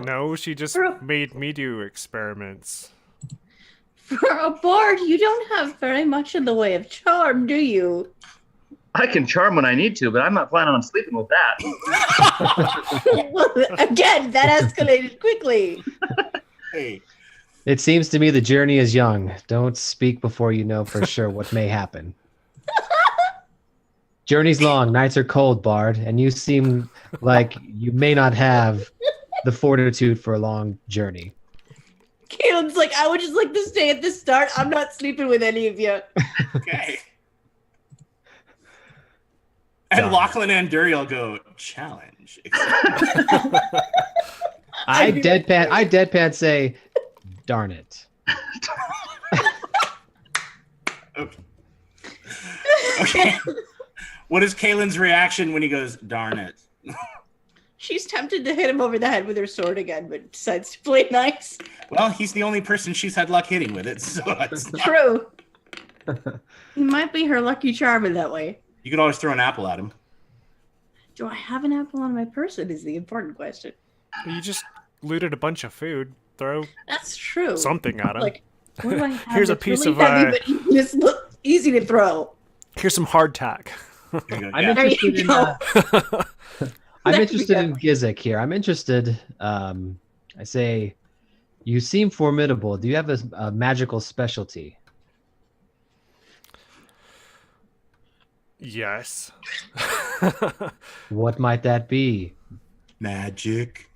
No, she just made me do experiments. For a bard, you don't have very much in the way of charm, do you? I can charm when I need to, but I'm not planning on sleeping with that. Well, again, that escalated quickly. Hey. It seems to me the journey is young. Don't speak before you know for sure what may happen. Journey's long, nights are cold, Bard, and you seem like you may not have the fortitude for a long journey. Caleb's like, I would just like to stay at the start. I'm not sleeping with any of you. Okay. And Lachlan and Duriel go, challenge. I deadpan say, darn it. Okay. What is Kaylin's reaction when he goes, darn it? She's tempted to hit him over the head with her sword again, but decides to play nice. Well, he's the only person she's had luck hitting with it, so it's not... True. He might be her lucky charm in that way. You could always throw an apple at him. Do I have an apple on my person is the important question. You just looted a bunch of food. Throw That's true. something at him. Like, what do I have? Here's a that's piece really of, heavy, but just look easy to throw. Here's some hardtack. There you go. I'm Yeah. There interested you in, go. I'm There interested we in go. Gizik here. I'm interested. I say, you seem formidable. Do you have a magical specialty? Yes. What might that be? Magic.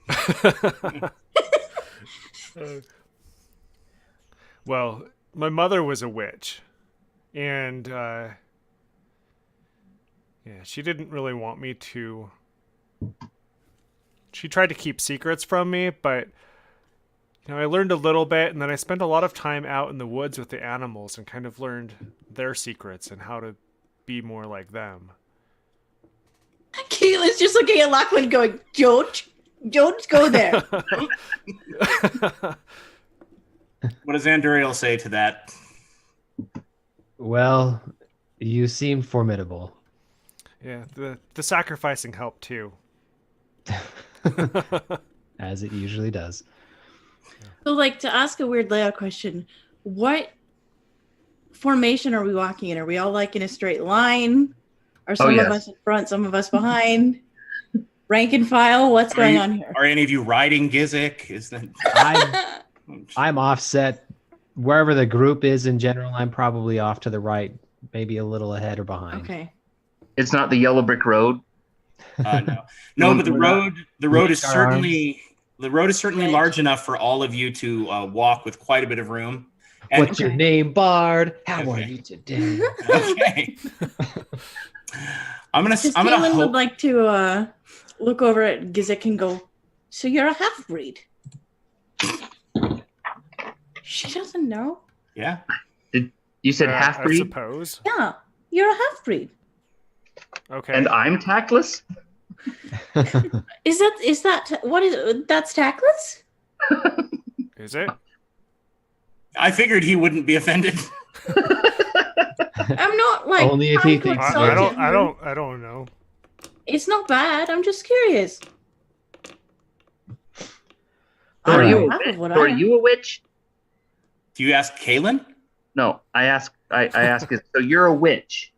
Well, my mother was a witch, and she didn't really want me to. She tried to keep secrets from me, but I learned a little bit, and then I spent a lot of time out in the woods with the animals and kind of learned their secrets and how to be more like them. Caitlin's just looking at Lachlan going, don't go there. What does Anduriel say to that? Well, you seem formidable. Yeah, the sacrificing helped too. As it usually does. So, like, to ask a weird layout question, what formation are we walking in? Are we all like in a straight line? Are some of us in front, some of us behind? Rank and file? What's going on here? Are any of you riding Gizik? Is that... I'm offset. Wherever the group is in general, I'm probably off to the right, maybe a little ahead or behind. Okay. It's not the yellow brick road. No, but the road is certainly Right. large enough for all of you to walk with quite a bit of room. And- What's your name, Bard? How are Okay. you today? Okay. I'm gonna Caitlin would hope. like to look over at Gizik and go, so you're a half-breed? She doesn't know. Yeah. You said half I breed, suppose. Yeah, you're a half-breed. Okay. and I'm tactless. Is that what is that's tactless? Is it? I figured he wouldn't be offended. I'm not like Only if he trying to thinks insult so. him. I don't know. It's not bad. I'm just curious. So are Alright. you? Half of what So are I am. you a witch? Do you ask Kaylin? No, I ask. I ask. It. So you're a witch?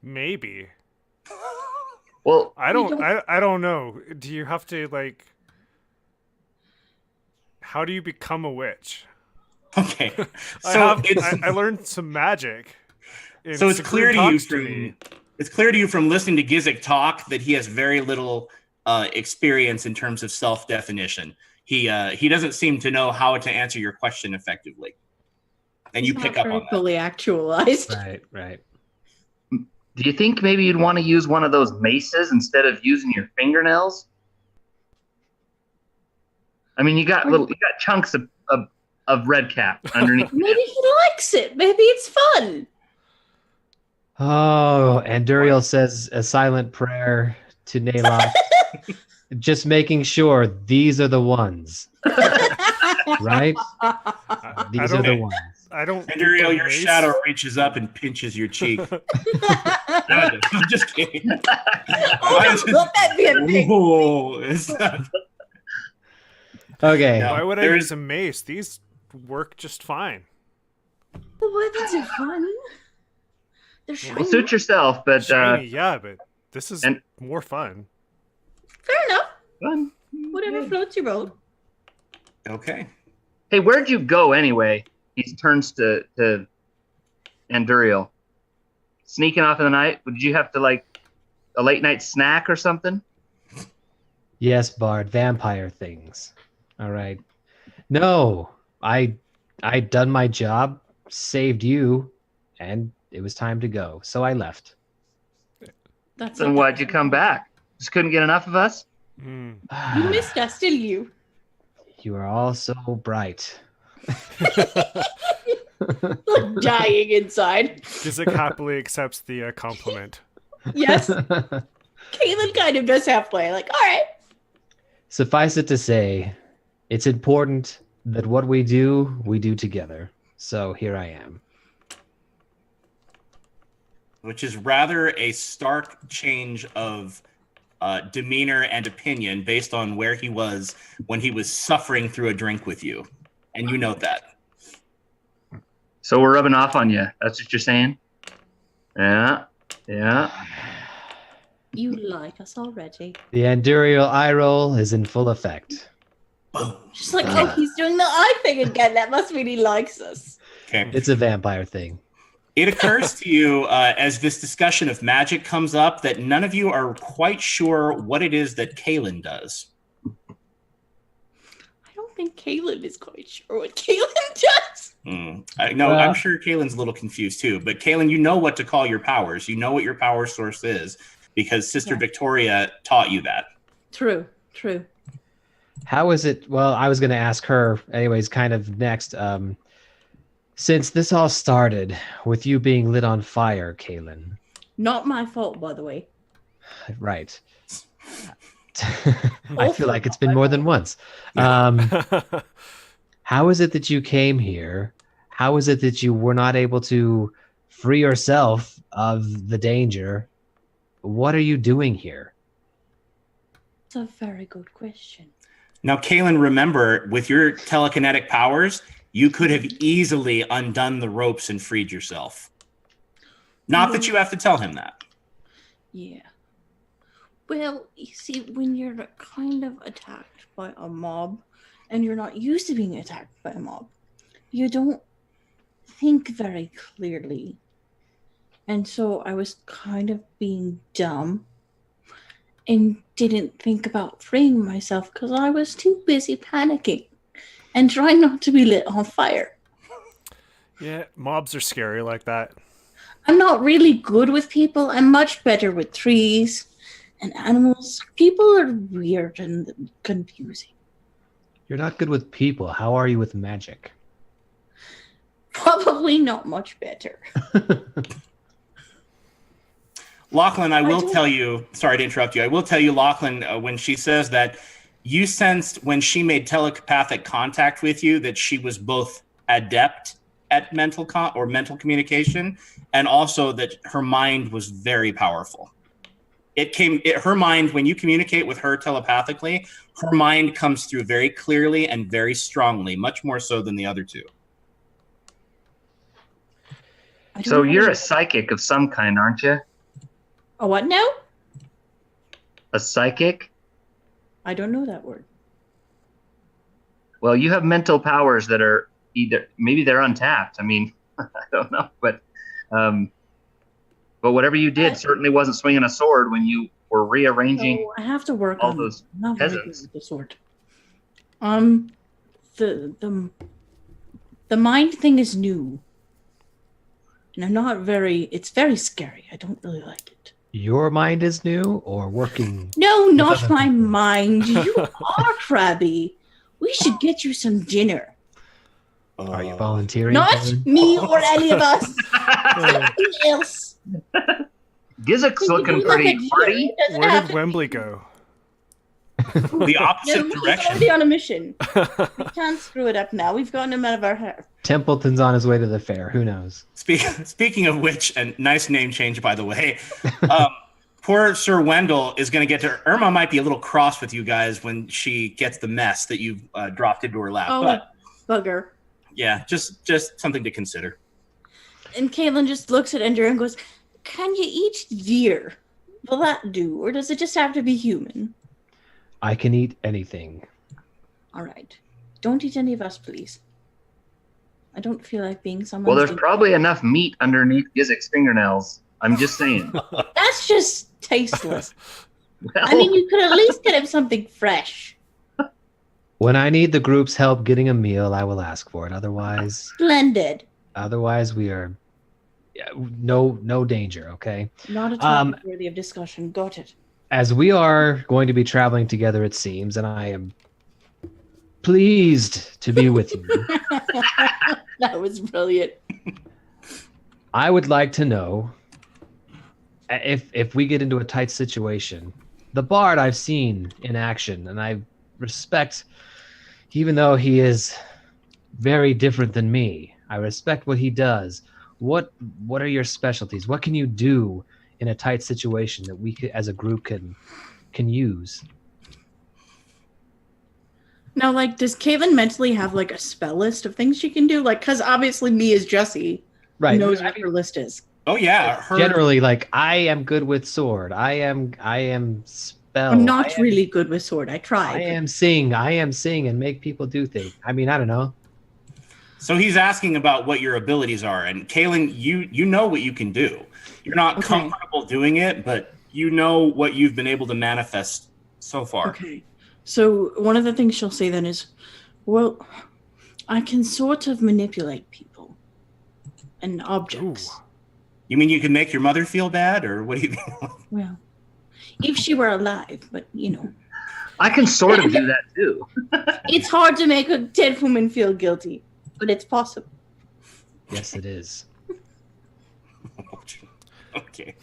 Maybe. Well, I don't know. Do you have to like? How do you become a witch? Okay. So I learned some magic. and so it's Sabrina clear to you talks me. from listening to Gizik talk that he has very little experience in terms of self-definition. He doesn't seem to know how to answer your question effectively, and you He's pick not up very on that. fully actualized. Right. do you think maybe you'd want to use one of those maces instead of using your fingernails? I mean, you got chunks of red cap underneath. Maybe he likes it. Maybe it's fun. Oh, and Duriel says a silent prayer to Naylock, just making sure these are the ones, right? I These are don't- the ones. I don't. And think Uriel, the your mace- shadow reaches up and pinches your cheek. I'm just kidding. Oh, no, let that be a thing. Whoa, it's not- Okay. No. Why would I There use is- a mace? These work just fine. The weapons are fun. They're shiny. Well, suit yourself, but Shiny, yeah, but this is and- more fun. Fair enough. fun. Whatever floats your boat. Okay. Hey, where'd you go anyway? He turns to Anduriel. Sneaking off in the night? Did you have to like a late night snack or something? Yes, Bard, vampire things. All right. No, I'd done my job, saved you, and it was time to go. So I left. That's Then why'd you come back? Just couldn't get enough of us? Mm. You missed us, didn't you? You are all so bright. Like dying inside. Gizik happily accepts the compliment. Yes. Caitlin kind of does halfway. Like, all right. Suffice it to say, it's important that what we do together. So here I am. Which is rather a stark change of demeanor and opinion based on where he was when he was suffering through a drink with you. And you note that. So we're rubbing off on you. That's what you're saying? Yeah. You like us already. The Anduriel eye roll is in full effect. Boom. Just like, oh, he's doing the eye thing again. That must mean he likes us. Okay. It's a vampire thing. It occurs to you as this discussion of magic comes up that none of you are quite sure what it is that Kaylin does. I don't think Caitlin is quite sure what Caitlin does. No, I'm sure Kaylin's a little confused too. But Kaylin, you know what to call your powers. You know what your power source is because Sister Yeah. Victoria taught you that. True. How is it? Well, I was going to ask her, anyways, kind of next. Since this all started with you being lit on fire, Kaylin. Not my fault, by the way. Right. I feel like it's been more than once. How is it that you came here? How is it that you were not able to free yourself of the danger? What are you doing here? It's a very good question. Now, Kaylin, remember, with your telekinetic powers, you could have easily undone the ropes and freed yourself. Not that you have to tell him that. Yeah. Well, you see, when you're kind of attacked by a mob and you're not used to being attacked by a mob, you don't think very clearly. And so I was kind of being dumb and didn't think about freeing myself because I was too busy panicking. and try not to be lit on fire. Yeah, mobs are scary like that. I'm not really good with people. I'm much better with trees and animals. People are weird and confusing. You're not good with people. How are you with magic? Probably not much better. Lachlan, I will don't- tell you, sorry to interrupt you. I will tell you, Lachlan, when she says that you sensed when she made telepathic contact with you that she was both adept at mental communication and also that her mind was very powerful. Her mind, when you communicate with her telepathically, her mind comes through very clearly and very strongly, much more so than the other two. I don't So know you're what a psychic of some kind, aren't you? a what now? A psychic? I don't know that word. Well, you have mental powers that are maybe they're untapped. I mean, I don't know, but whatever you did certainly wasn't swinging a sword when you were rearranging. So I have to work all on those I'm not very good peasants. with the sword. The mind thing is new. And I'm not very it's very scary. I don't really like it. Your mind is new or working? No, not other my people. mind. You are crabby. We should get you some dinner. Are you volunteering? Not Kevin? me or any of us. Something else. Gizik's looking Look pretty at you. party. It doesn't Where have did to Wembley be. go? The No, opposite he's direction. already on a mission. We can't screw it up now. We've gotten him out of our hair. Templeton's on his way to the fair. Who knows? Speaking of which, and nice name change, by the way, poor Sir Wendell is going to get to Irma might be a little cross with you guys when she gets the mess that you've dropped into her lap. Oh, But bugger. yeah, just something to consider. And Caitlin just looks at Ender and goes, "Can you eat deer? Will that do? Or does it just have to be human?" I can eat anything. All right. Don't eat any of us, please. I don't feel like being someone. Well, there's probably enough meat underneath Gizik's fingernails. I'm just saying. That's just tasteless. Well, I mean, you could at least get him something fresh. When I need the group's help getting a meal, I will ask for it. Splendid. Otherwise, we are no danger. Okay. Not a topic worthy of discussion. Got it. As we are going to be traveling together, it seems, and I am pleased to be with you. That was brilliant. I would like to know if we get into a tight situation. The Bard I've seen in action, and I respect, even though he is very different than me. I respect what he does. What are your specialties? What can you do in a tight situation that we could, as a group can use? Now, like, does Caitlin mentally have like a spell list of things she can do? Like, because obviously me as Jesse Right. knows what her list is. Oh yeah, her, Generally, like, I am good with sword. I am spell. I'm not I am- really good with sword. I I tried. am sing and make people do things. I mean, I don't know. So he's asking about what your abilities are, and Kaylin, you know what you can do. You're not Okay. comfortable doing it, but you know what you've been able to manifest so far. Okay. So one of the things she'll say then is, well, I can sort of manipulate people and objects. Ooh. You mean you can make your mother feel bad, or what do you mean? Well, if she were alive, but you know, I can sort of do that too. it's hard to make a dead woman feel guilty, but it's possible. Yes, it is. Okay.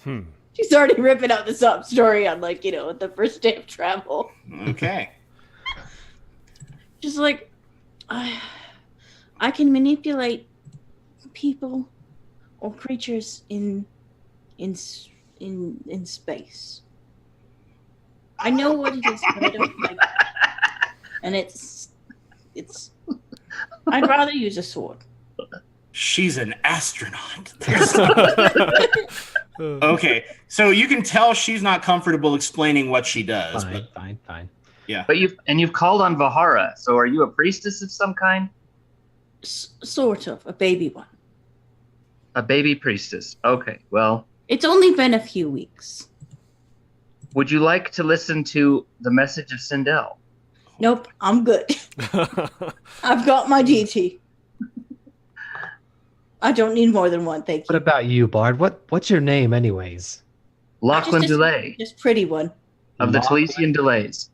She's already ripping out the sob story on, like, you know, the first day of travel. Okay. Just like, I can people or creatures in space. I know what it is, but I don't like it. And it's I'd rather use a sword. She's an astronaut. Okay, so you can tell she's not comfortable explaining what she does. Fine. But you've called on Vahara, so are you a priestess of some kind? Sort of, a baby one. A baby priestess. Okay, well, It's only been a few weeks. would you like to listen to the message of Sindel? Nope, I'm good. I've got my deity. I don't need more than one, thank What you. about you, Bard? What's your name, anyways? Lachlan Delay Just pretty one. of the Lachlan? Talesian Delays.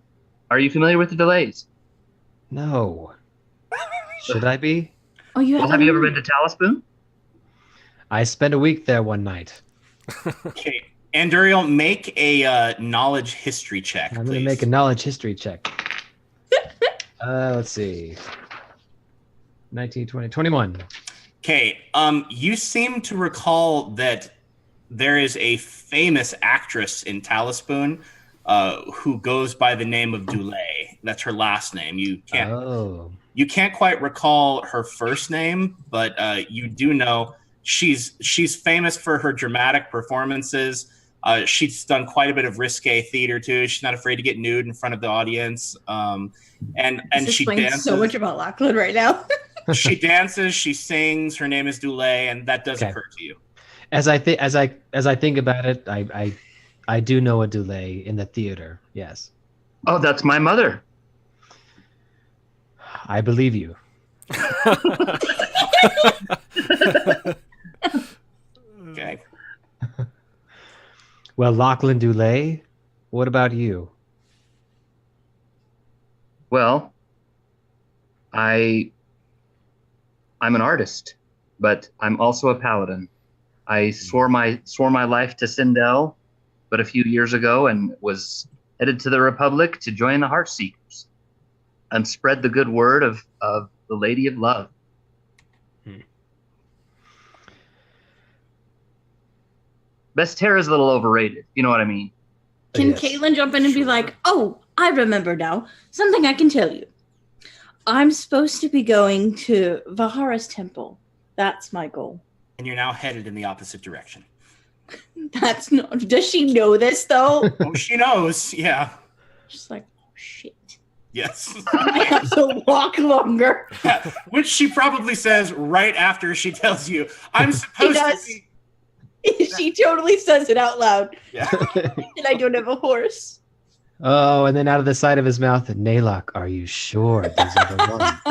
Are you familiar with the Delays? No. Should I be? Oh, you Well, have have you ever been to Talispoon? I spent a week there one night. Okay, Anduriel, make a knowledge history check, I'm please. going to make a knowledge history check. Let's see. 19, 20, 21. Okay, you seem to recall that there is a famous actress in Talispoon who goes by the name of Dulé. That's her last name. You can't quite recall her first name, but you do know she's famous for her dramatic performances. She's done quite a bit of risque theater too. She's not afraid to get nude in front of the audience. And This she explains dances. so much about Lachlan right now. She dances, she sings. Her name is Dulé, and that does occur to you. As I think about it, I do know a Dulé in the theater. Yes, Oh, that's my mother. I believe you. Okay. Well, Lachlan Dulé, what about you? Well, I'm an artist, but I'm also a paladin. I swore my life to Sindel, but a few years ago, and was headed to the Republic to join the Heartseekers and spread the good word of the Lady of Love. Bestera's a little overrated. You know what I mean? Can Yes. Caitlin jump in and be like, oh, I remember now. Something I can tell you. I'm supposed to be going to Vahara's temple. That's my goal. And you're now headed in the opposite direction. That's not. Does she know this though? Oh, she knows. Yeah. She's like, oh shit. Yes. I have to walk longer. Yeah. Which she probably says right after she tells you, I'm supposed to does. be. She totally says it out loud. Yeah. And I don't have a horse. Oh, and then out of the side of his mouth, Naylock, are you sure these are the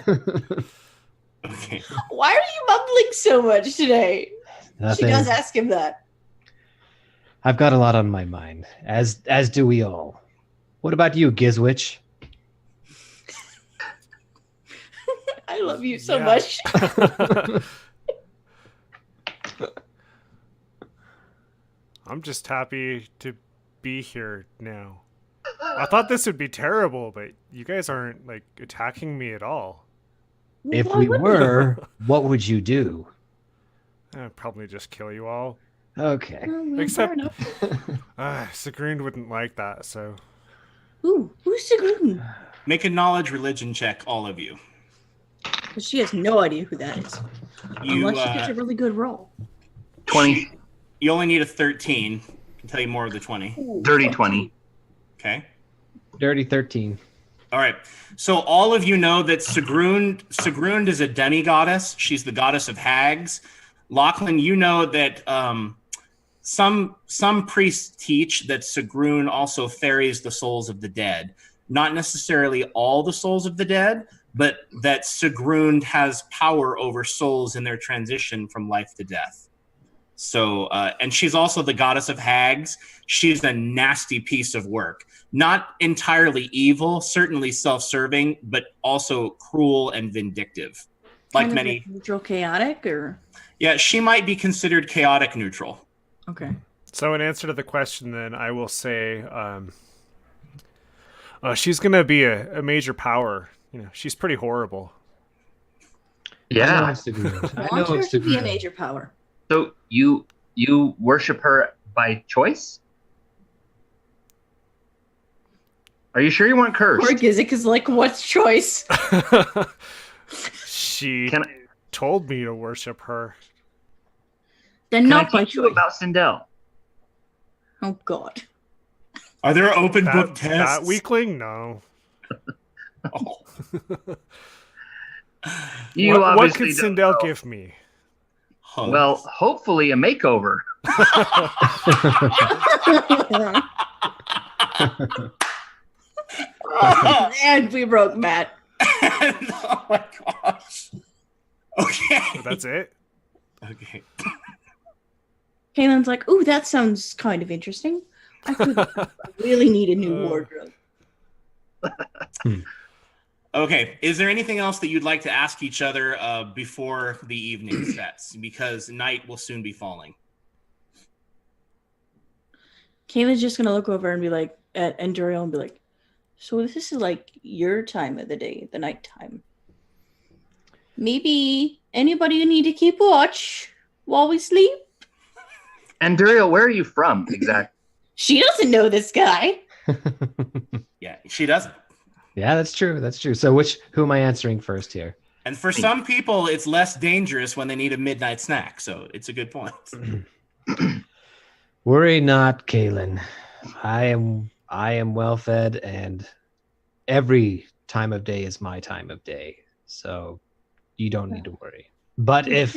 ones? Okay. Why are you mumbling so much today? Nothing. She does ask him that. I've got a lot on my mind, as do we all. What about you, Gizwitch? I love you so Yeah. much. I'm just happy to be here now. I thought this would be terrible, but you guys aren't like attacking me at all. If Why we would were, what would you do? I'd probably just kill you all. Okay. Oh, well, Except- fair enough. Sigrun wouldn't like that, so Ooh, who's Sigrun? Make a knowledge religion check, all of you. Because she has no idea who that is. You Unless she gets a really good roll. 20, you only need a 13. I can tell you more of the 20. dirty 20. Okay. Dirty 13. All right. So all of you know that Sigrun is a demi-goddess. She's the goddess of hags. Lachlan, you know that some priests teach that Sigrun also ferries the souls of the dead. Not necessarily all the souls of the dead, but that Sigrun has power over souls in their transition from life to death. So, and she's also the goddess of hags. She's a nasty piece of work. Not entirely evil, certainly self-serving, but also cruel and vindictive. Like Kind of many, neutral chaotic or yeah, she might be considered chaotic neutral. okay. So in answer to the question, then, I will say she's going to be a major power. You know, she's pretty horrible. Yeah. I know Sigrun. Want her to be a major power. So you worship her by choice? Are you sure you weren't cursed? Poor Gizik is like, what's choice? She Can told me to worship her. Then I not by teach you choice. about Sindel? Oh God. Are there open book That tests? weakling? No. Oh. You What obviously could don't Sindel know. give me? Huh. Well, hopefully a makeover. And we broke Matt. Oh my gosh. Okay. So that's it. Okay. Kaylin's like, ooh, that sounds kind of interesting. I really need a new wardrobe. Okay. Is there anything else that you'd like to ask each other before the evening sets? Because night will soon be falling. Kaylin's just gonna look over and be like, at Enduriel and be like, so this is like your time of the day, the nighttime. Maybe anybody need to keep watch while we sleep? And Duriel, where are you from exactly? She doesn't know this guy. Yeah, she doesn't. Yeah, that's true. That's true. So who am I answering first here? And for some people, it's less dangerous when they need a midnight snack. So it's a good point. Worry not, Kaylin. I am well fed, and every time of day is my time of day. So you don't need to worry. But if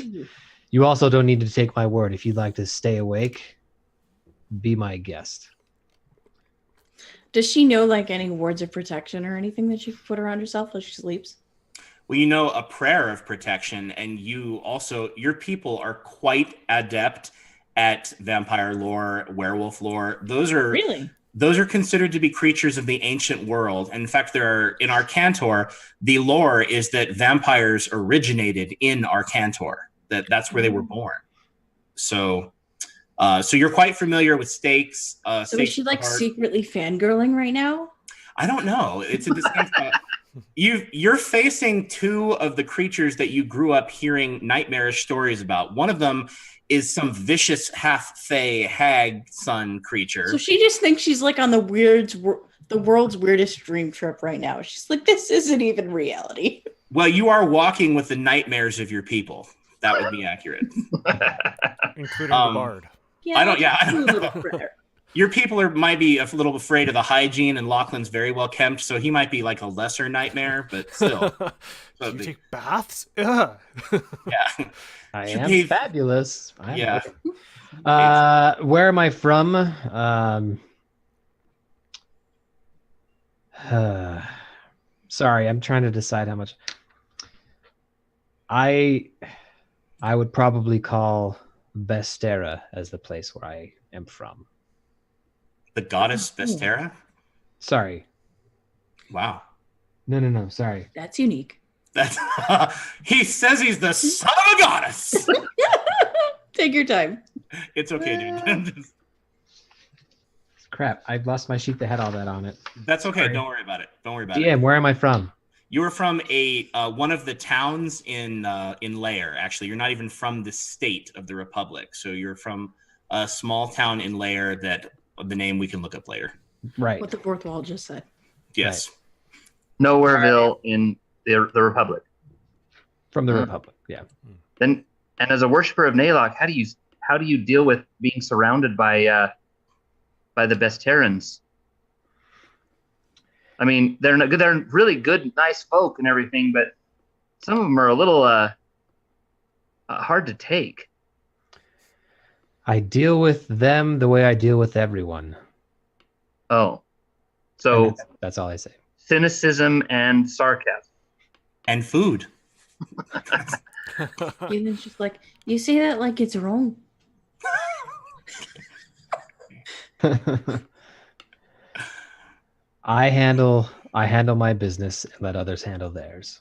you also don't need to take my word, if you'd like to stay awake, be my guest. Does she know like any words of protection or anything that she can put around herself while she sleeps? Well, you know, a prayer of protection, and your people are quite adept at vampire lore, werewolf lore. Those are considered to be creatures of the ancient world. And in fact, in Arcantor, the lore is that vampires originated in Arcantor. That's where they were born. So you're quite familiar with stakes. So is she like secretly fangirling right now? I don't know. It's a distinct. You're facing two of the creatures that you grew up hearing nightmarish stories about. One of them is some vicious half-fae hag son creature. So she just thinks she's like on the world's weirdest dream trip right now. She's like, this isn't even reality. Well, you are walking with the nightmares of your people. That would be accurate. Including the bard. Yeah, I don't know. Your people might be a little afraid of the hygiene, and Lachlan's very well kept, so he might be like a lesser nightmare, but still. Do you take baths? Ugh. Yeah. I am fabulous. Yeah. Where am I from? Sorry, I'm trying to decide how much. I would probably call Bestera as the place where I am from. The goddess Vestera? Sorry. Wow. No. Sorry. That's unique. That's he says he's the son of a goddess. Take your time. It's okay, dude. Crap, I've lost my sheet that had all that on it. That's okay. Sorry. Don't worry about it. DM, where am I from? You were from one of the towns in Lair. Actually, you're not even from the state of the Republic. So you're from a small town in Lair that the name we can look up later. Right. What the fourth wall just said. Yes. Right. Nowhereville in the Republic. From the Republic, yeah. Then, and as a worshiper of Naylock, how do you deal with being surrounded by the Besterans? I mean, they're really good, nice folk and everything, but some of them are a little hard to take. I deal with them the way I deal with everyone. Oh, so that's all I say. Cynicism and sarcasm. And food. It's just like, you say that like it's wrong. I handle my business and let others handle theirs.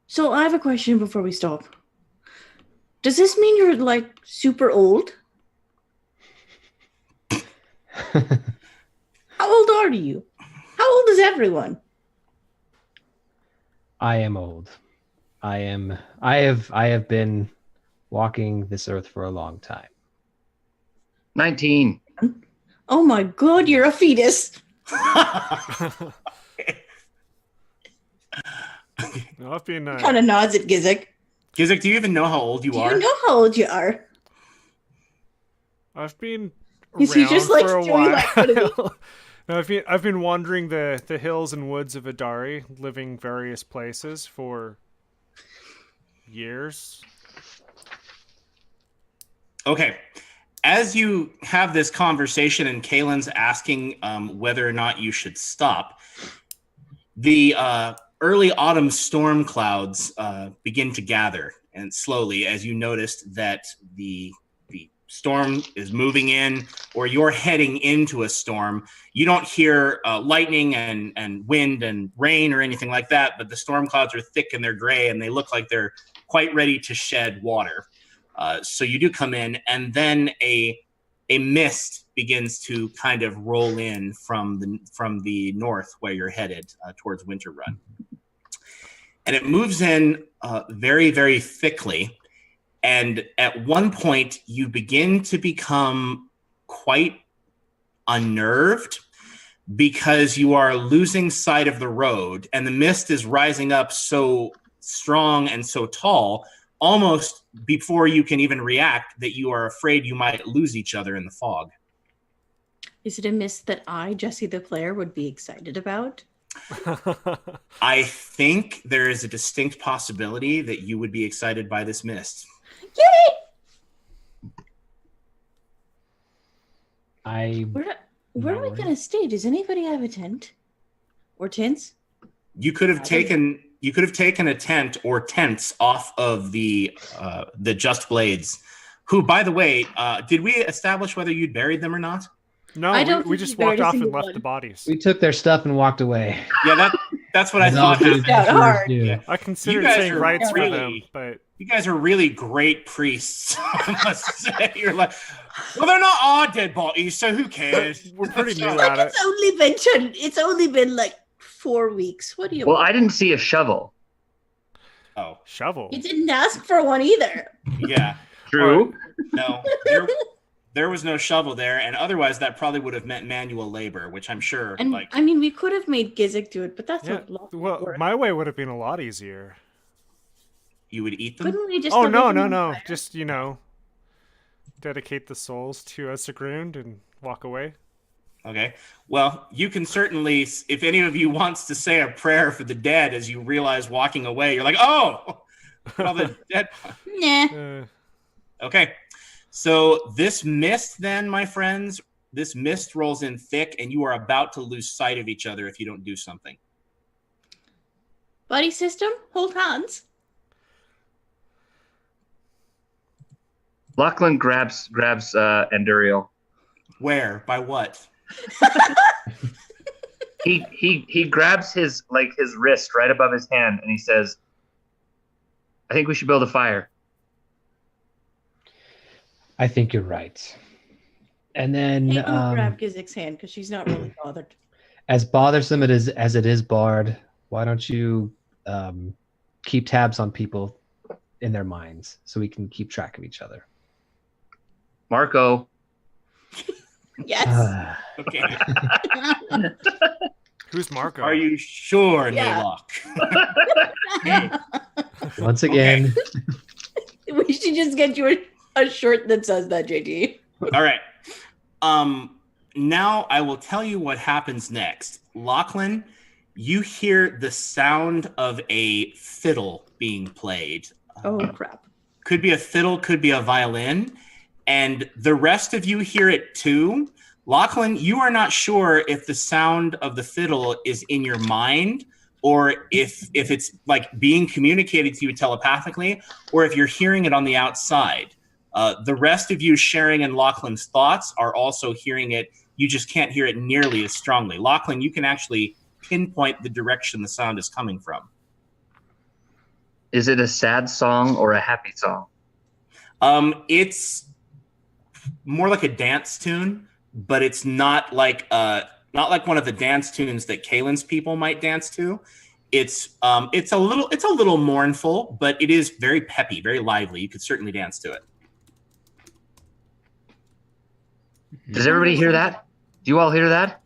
So I have a question before we stop. Does this mean you're like super old? How old are you? How old is everyone? I am old. I have been walking this earth for a long time. 19. Oh my god, you're a fetus. No, I've been Kind of nods at Gizik. Gizik, do you even know how old you are? Do you know how old you are? I've been Is he around just, like, for a doing, like, what it while. No, I've been wandering the hills and woods of Adari, living various places for years. Okay. as you have this conversation and Kalen's asking whether or not you should stop, the early autumn storm clouds begin to gather, and slowly, as you noticed that the storm is moving in, or you're heading into a storm. You don't hear lightning and wind and rain or anything like that, but the storm clouds are thick and they're gray, and they look like they're quite ready to shed water. So you do come in, and then a mist begins to kind of roll in from the north where you're headed towards Winter Run. And it moves in very, very thickly. And at one point, you begin to become quite unnerved because you are losing sight of the road, and the mist is rising up so strong and so tall, almost before you can even react, that you are afraid you might lose each other in the fog. Is it a mist that I, Jesse the player, would be excited about? I think there is a distinct possibility that you would be excited by this mist. Yay! Where are we going to stay? Does anybody have a tent? Or tents? You could have taken a tent or tents off of the Just Blades, who, by the way, did we establish whether you'd buried them or not? No, we just walked off and left the bodies. We took their stuff and walked away. Yeah, that's what I thought happened. Hard. Yeah. I considered saying rights for them, but you guys are really great priests. I must say, you're like, well, they're not our dead bodies, so who cares? we're pretty new Like at it. it's only been like 4 weeks. What do you Well, want? I didn't see a shovel. Oh, Shovel. You didn't ask for one either. yeah. True. No, there was no shovel there, and otherwise that probably would have meant manual labor, which I'm sure. And I mean, we could have made Gizik do it, but that's Yeah. a lot of Well, work. my way would have been a lot easier. you would eat them. Couldn't we just? Oh throw them no, in the fire? just dedicate the souls to Esagrund and walk away. Okay. Well, you can certainly, if any of you wants to say a prayer for the dead as you realize walking away, you're like, oh, all the dead. Nah. Okay. So this mist then, my friends, this mist rolls in thick, and you are about to lose sight of each other if you don't do something. Buddy system, hold hands. Lachlan grabs Enduriel. Where? By what? He grabs his wrist right above his hand, and he says, "I think we should build a fire." I think you're right. And then, Hey, go grab Gizik's hand because she's not really bothered. as bothersome as it is, Bard, why don't you keep tabs on people in their minds so we can keep track of each other? Marco, Yes. Okay. Who's Marco? Are you sure, Yeah. Naylock? Once again, We should just get you a shirt that says that, JD. All right. Now I will tell you what happens next. Lachlan, you hear the sound of a fiddle being played. Oh, crap. Could be a fiddle, could be a violin. And the rest of you hear it too. Lachlan, you are not sure if the sound of the fiddle is in your mind, or if it's like being communicated to you telepathically, or if you're hearing it on the outside. The rest of you sharing in Lachlan's thoughts are also hearing it. You just can't hear it nearly as strongly. Lachlan, you can actually pinpoint the direction the sound is coming from. is it a sad song or a happy song? It's more like a dance tune, but it's not like one of the dance tunes that Kalen's people might dance to. It's a little mournful, but it is very peppy, very lively. You could certainly dance to it. Does everybody hear that? Do you all hear that?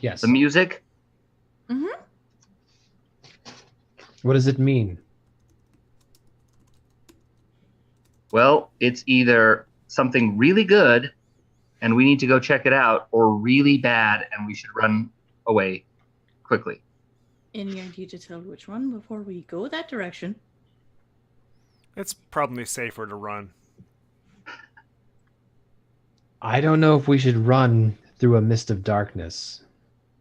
yes. The music? Mm-hmm. What does it mean? Well, it's either something really good and we need to go check it out, or really bad and we should run away quickly. Any idea to tell which one before we go that direction? It's probably safer to run. I don't know if we should run through a mist of darkness.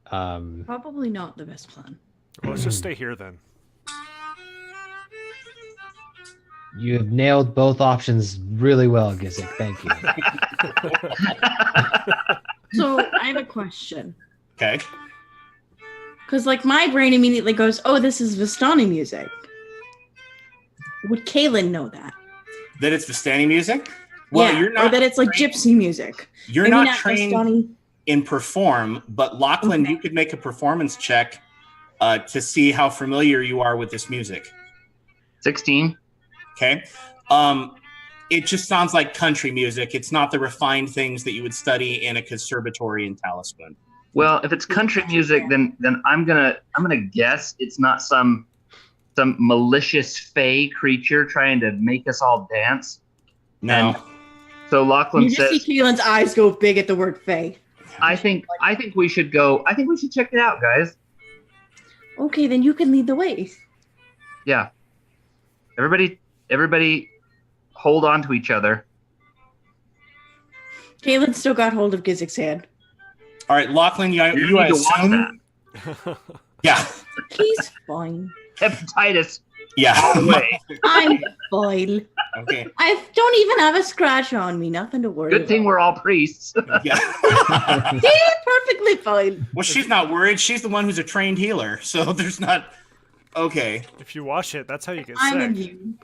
Probably not the best plan. Well, let's just stay here then. You have nailed both options really well, Gizik. Thank you. So I have a question. Okay. Because, like, my brain immediately goes, oh, this is Vistani music. Would Kaylin know that? That it's Vistani music? Well, yeah, you're not or that it's, like, trained- gypsy music. You're Maybe not trained Vistani. in perform, but Lachlan, Okay. you could make a performance check to see how familiar you are with this music. 16. Okay. It just sounds like country music. It's not the refined things that you would study in a conservatory in Talisman. Well, if it's country music, then I'm gonna guess it's not some malicious fey creature trying to make us all dance. No. And so Lachlan You just says, see Kaylin's eyes go big at the word Fae. I think we should go. I think we should check it out, guys. Okay, then you can lead the way. Yeah. Everybody hold on to each other. Kaylin still got hold of Gizik's hand. All right, Lachlan, you need to watch assume. Yeah. He's fine. Hepatitis Yeah. away. I'm fine. Okay. I don't even have a scratch on me. Nothing to worry Good thing about. we're all priests. Yeah. He's perfectly fine. Well, she's not worried. She's the one who's a trained healer, so there's not. Okay. If you wash it, that's how you get I'm sick. immune.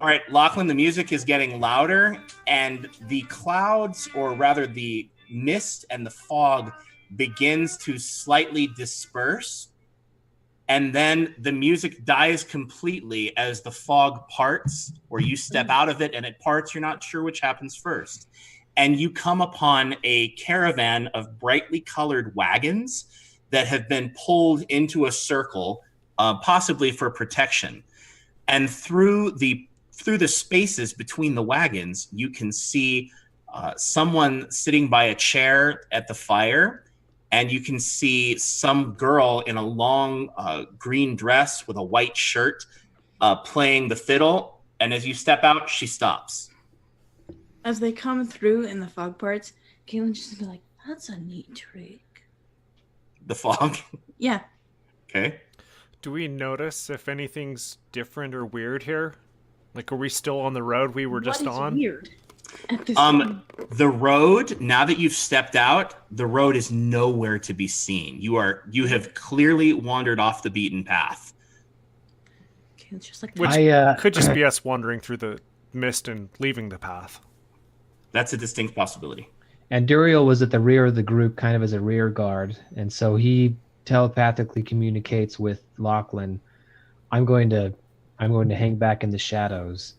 All right, Lachlan, the music is getting louder, and the clouds, or rather the mist and the fog, begins to slightly disperse. And then the music dies completely as the fog parts, or you step out of it and it parts. You're not sure which happens first. And you come upon a caravan of brightly colored wagons that have been pulled into a circle, possibly for protection. And through the spaces between the wagons, you can see someone sitting by a chair at the fire, and you can see some girl in a long green dress with a white shirt playing the fiddle. And as you step out, she stops. As they come through in the fog parts, Kaylin's just gonna be like, that's a neat trick. The fog. Yeah. Okay. Do we notice if anything's different or weird here? Like, are we still on the road we were just What is on? weird at this point? The road, now that you've stepped out, the road is nowhere to be seen. You have clearly wandered off the beaten path. Kaylin's just like, Which could just be us wandering through the mist and leaving the path. That's a distinct possibility. And Duriel was at the rear of the group, kind of as a rear guard, and so he telepathically communicates with Lachlan. I'm going to hang back in the shadows.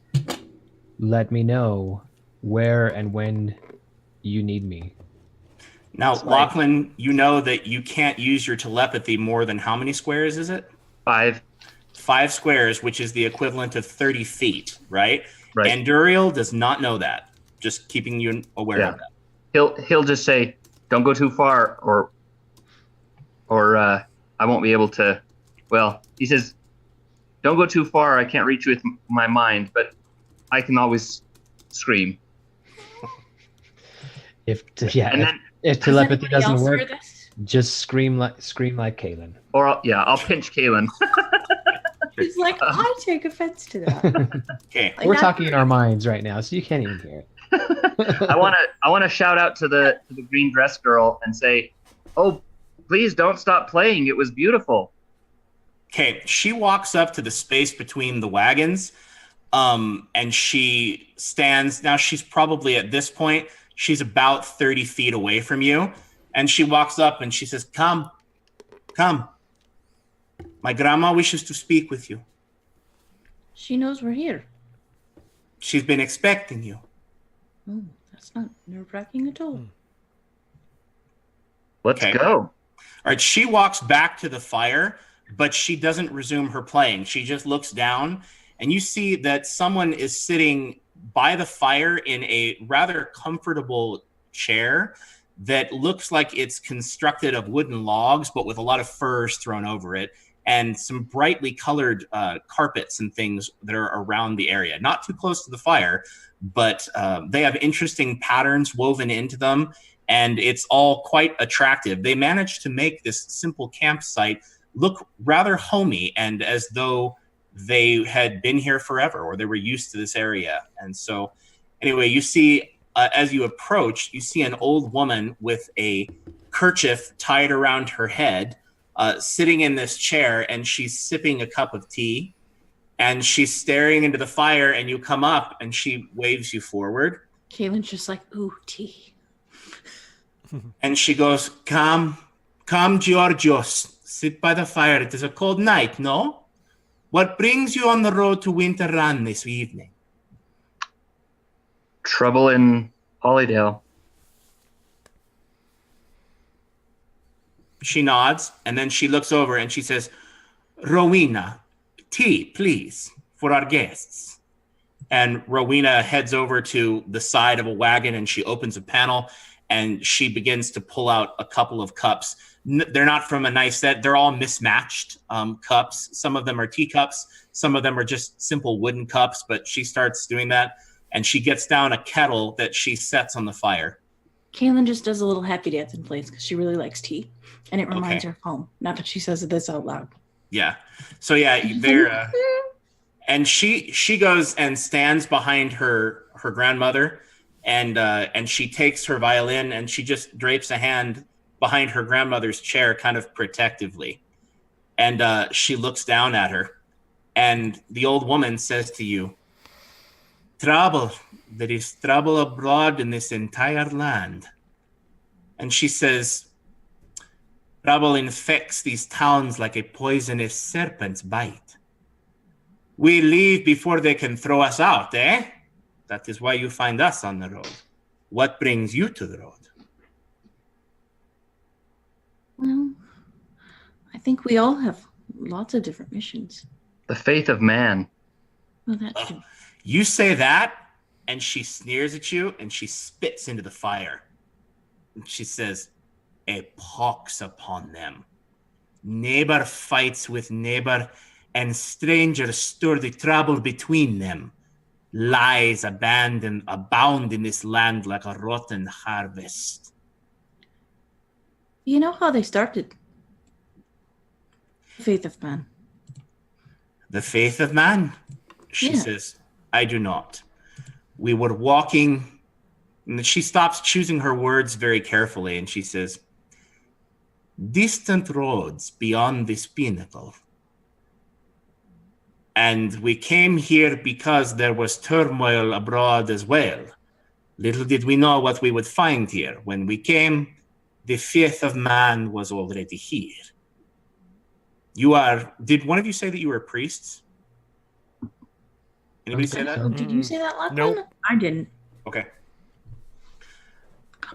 Let me know where and when you need me. Now, Lachlan, you know that you can't use your telepathy more than how many squares is it? 5. 5 squares, which is the equivalent of 30 feet, right? Right. And Duriel does not know that. Just keeping you aware of that. He'll just say, "Don't go too far, or I won't be able to." Well, he says, "Don't go too far. I can't reach you with my mind, but I can always scream." If And then, if telepathy Does doesn't anybody else work, hear this? just scream like Kaylin. or I'll pinch Kaylin. He's like, I take offense to that. Okay. Like, We're that's talking in weird. our minds right now, so you can't even hear it. I want to shout out to the green dress girl and say, "Oh, please don't stop playing. It was beautiful." Okay, she walks up to the space between the wagons, and she stands. Now she's probably at this point, she's about 30 feet away from you, and she walks up and she says, "Come, come. My grandma wishes to speak with you. She knows we're here. She's been expecting you." Oh, that's not nerve-wracking at all. Let's Okay. go. All right, she walks back to the fire, but she doesn't resume her playing. She just looks down, and you see that someone is sitting by the fire in a rather comfortable chair that looks like it's constructed of wooden logs, but with a lot of furs thrown over it. and some brightly colored carpets and things that are around the area. Not too close to the fire, but they have interesting patterns woven into them, and it's all quite attractive. They managed to make this simple campsite look rather homey and as though they had been here forever or they were used to this area. And so anyway, you see, as you approach, you see an old woman with a kerchief tied around her head, sitting in this chair, and she's sipping a cup of tea, and she's staring into the fire, and you come up, and she waves you forward. Kaylin's just like, ooh, tea. And she goes, come, Georgios, sit by the fire. It is a cold night, no? What brings you on the road to Winter Run this evening? Trouble in Hollydale. She nods, and then she looks over and she says, Rowena, tea, please, for our guests. And Rowena heads over to the side of a wagon, and she opens a panel, and she begins to pull out a couple of cups. They're not from a nice set. They're all mismatched cups. Some of them are teacups. Some of them are just simple wooden cups, but she starts doing that, and she gets down a kettle that she sets on the fire. Kaylin just does a little happy dance in place because she really likes tea, and it reminds her of home. Not that she says this out loud. Yeah. So yeah, they're and she goes and stands behind her grandmother, and she takes her violin and she just drapes a hand behind her grandmother's chair, kind of protectively, and she looks down at her, and the old woman says to you, "Trouble. There is trouble abroad in this entire land." And she says, "Trouble infects these towns like a poisonous serpent's bite. We leave before they can throw us out, eh? That is why you find us on the road. What brings you to the road?" Well, I think we all have lots of different missions. The faith of man. Well, that's true. You say that, and she sneers at you, and she spits into the fire. And she says, "A pox upon them. Neighbor fights with neighbor, and strangers stir the trouble between them. Lies abound in this land like a rotten harvest." You know how they started? The faith of man. "The faith of man?" She says, "I do not. We were walking," and she stops choosing her words very carefully, and she says, "Distant roads beyond this pinnacle. And we came here because there was turmoil abroad as well. Little did we know what we would find here. When we came, the faith of man was already here." Did one of you say that you were priests? Anybody say that? Did you say that last Nope. time? I didn't. Okay.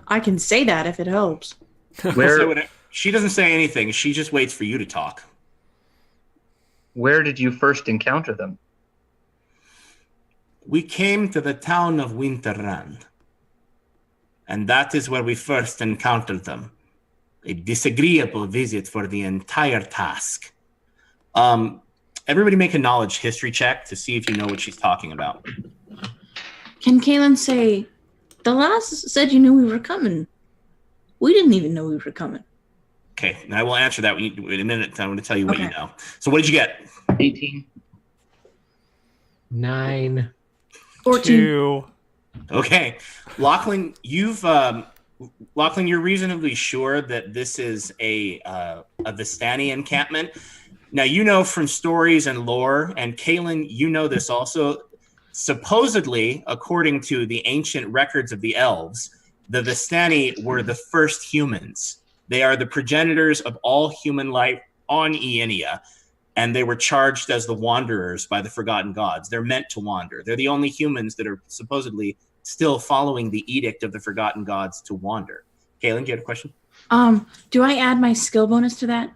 I can say that if it helps. Where She doesn't say anything. She just waits for you to talk. where did you first encounter them? We came to the town of Winterrand, and that is where we first encountered them. A disagreeable visit for the entire task. Everybody make a knowledge history check to see if you know what she's talking about. Can Kaylin say, the last said you knew we were coming. We didn't even know we were coming. Okay, and I will answer that in a minute. I'm going to tell you what you Okay. know. So what did you get? 18. 9. 14. 2. Okay, Lachlan, you're reasonably sure that this is a Vistani encampment. Now, you know from stories and lore, and Kaylin, you know this also. Supposedly, according to the ancient records of the elves, the Vistani were the first humans. They are the progenitors of all human life on Aenia, and they were charged as the wanderers by the forgotten gods. They're meant to wander. They're the only humans that are supposedly still following the edict of the forgotten gods to wander. Kaylin, do you have a question? Do I add my skill bonus to that?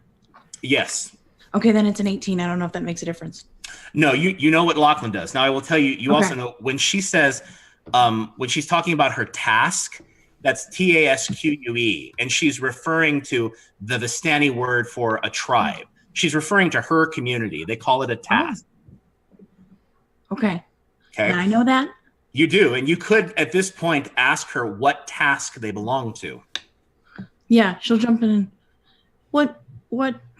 Yes. Okay, then it's an 18. I don't know if that makes a difference. No, you know what Lachlan does. Now I will tell you, you Okay. also know when she says, when she's talking about her task, that's TASQUE, and she's referring to the Vistani word for a tribe. She's referring to her community. They call it a task. Okay. Okay. And I know that. You do, and you could at this point ask her what task they belong to. Yeah, she'll jump in. What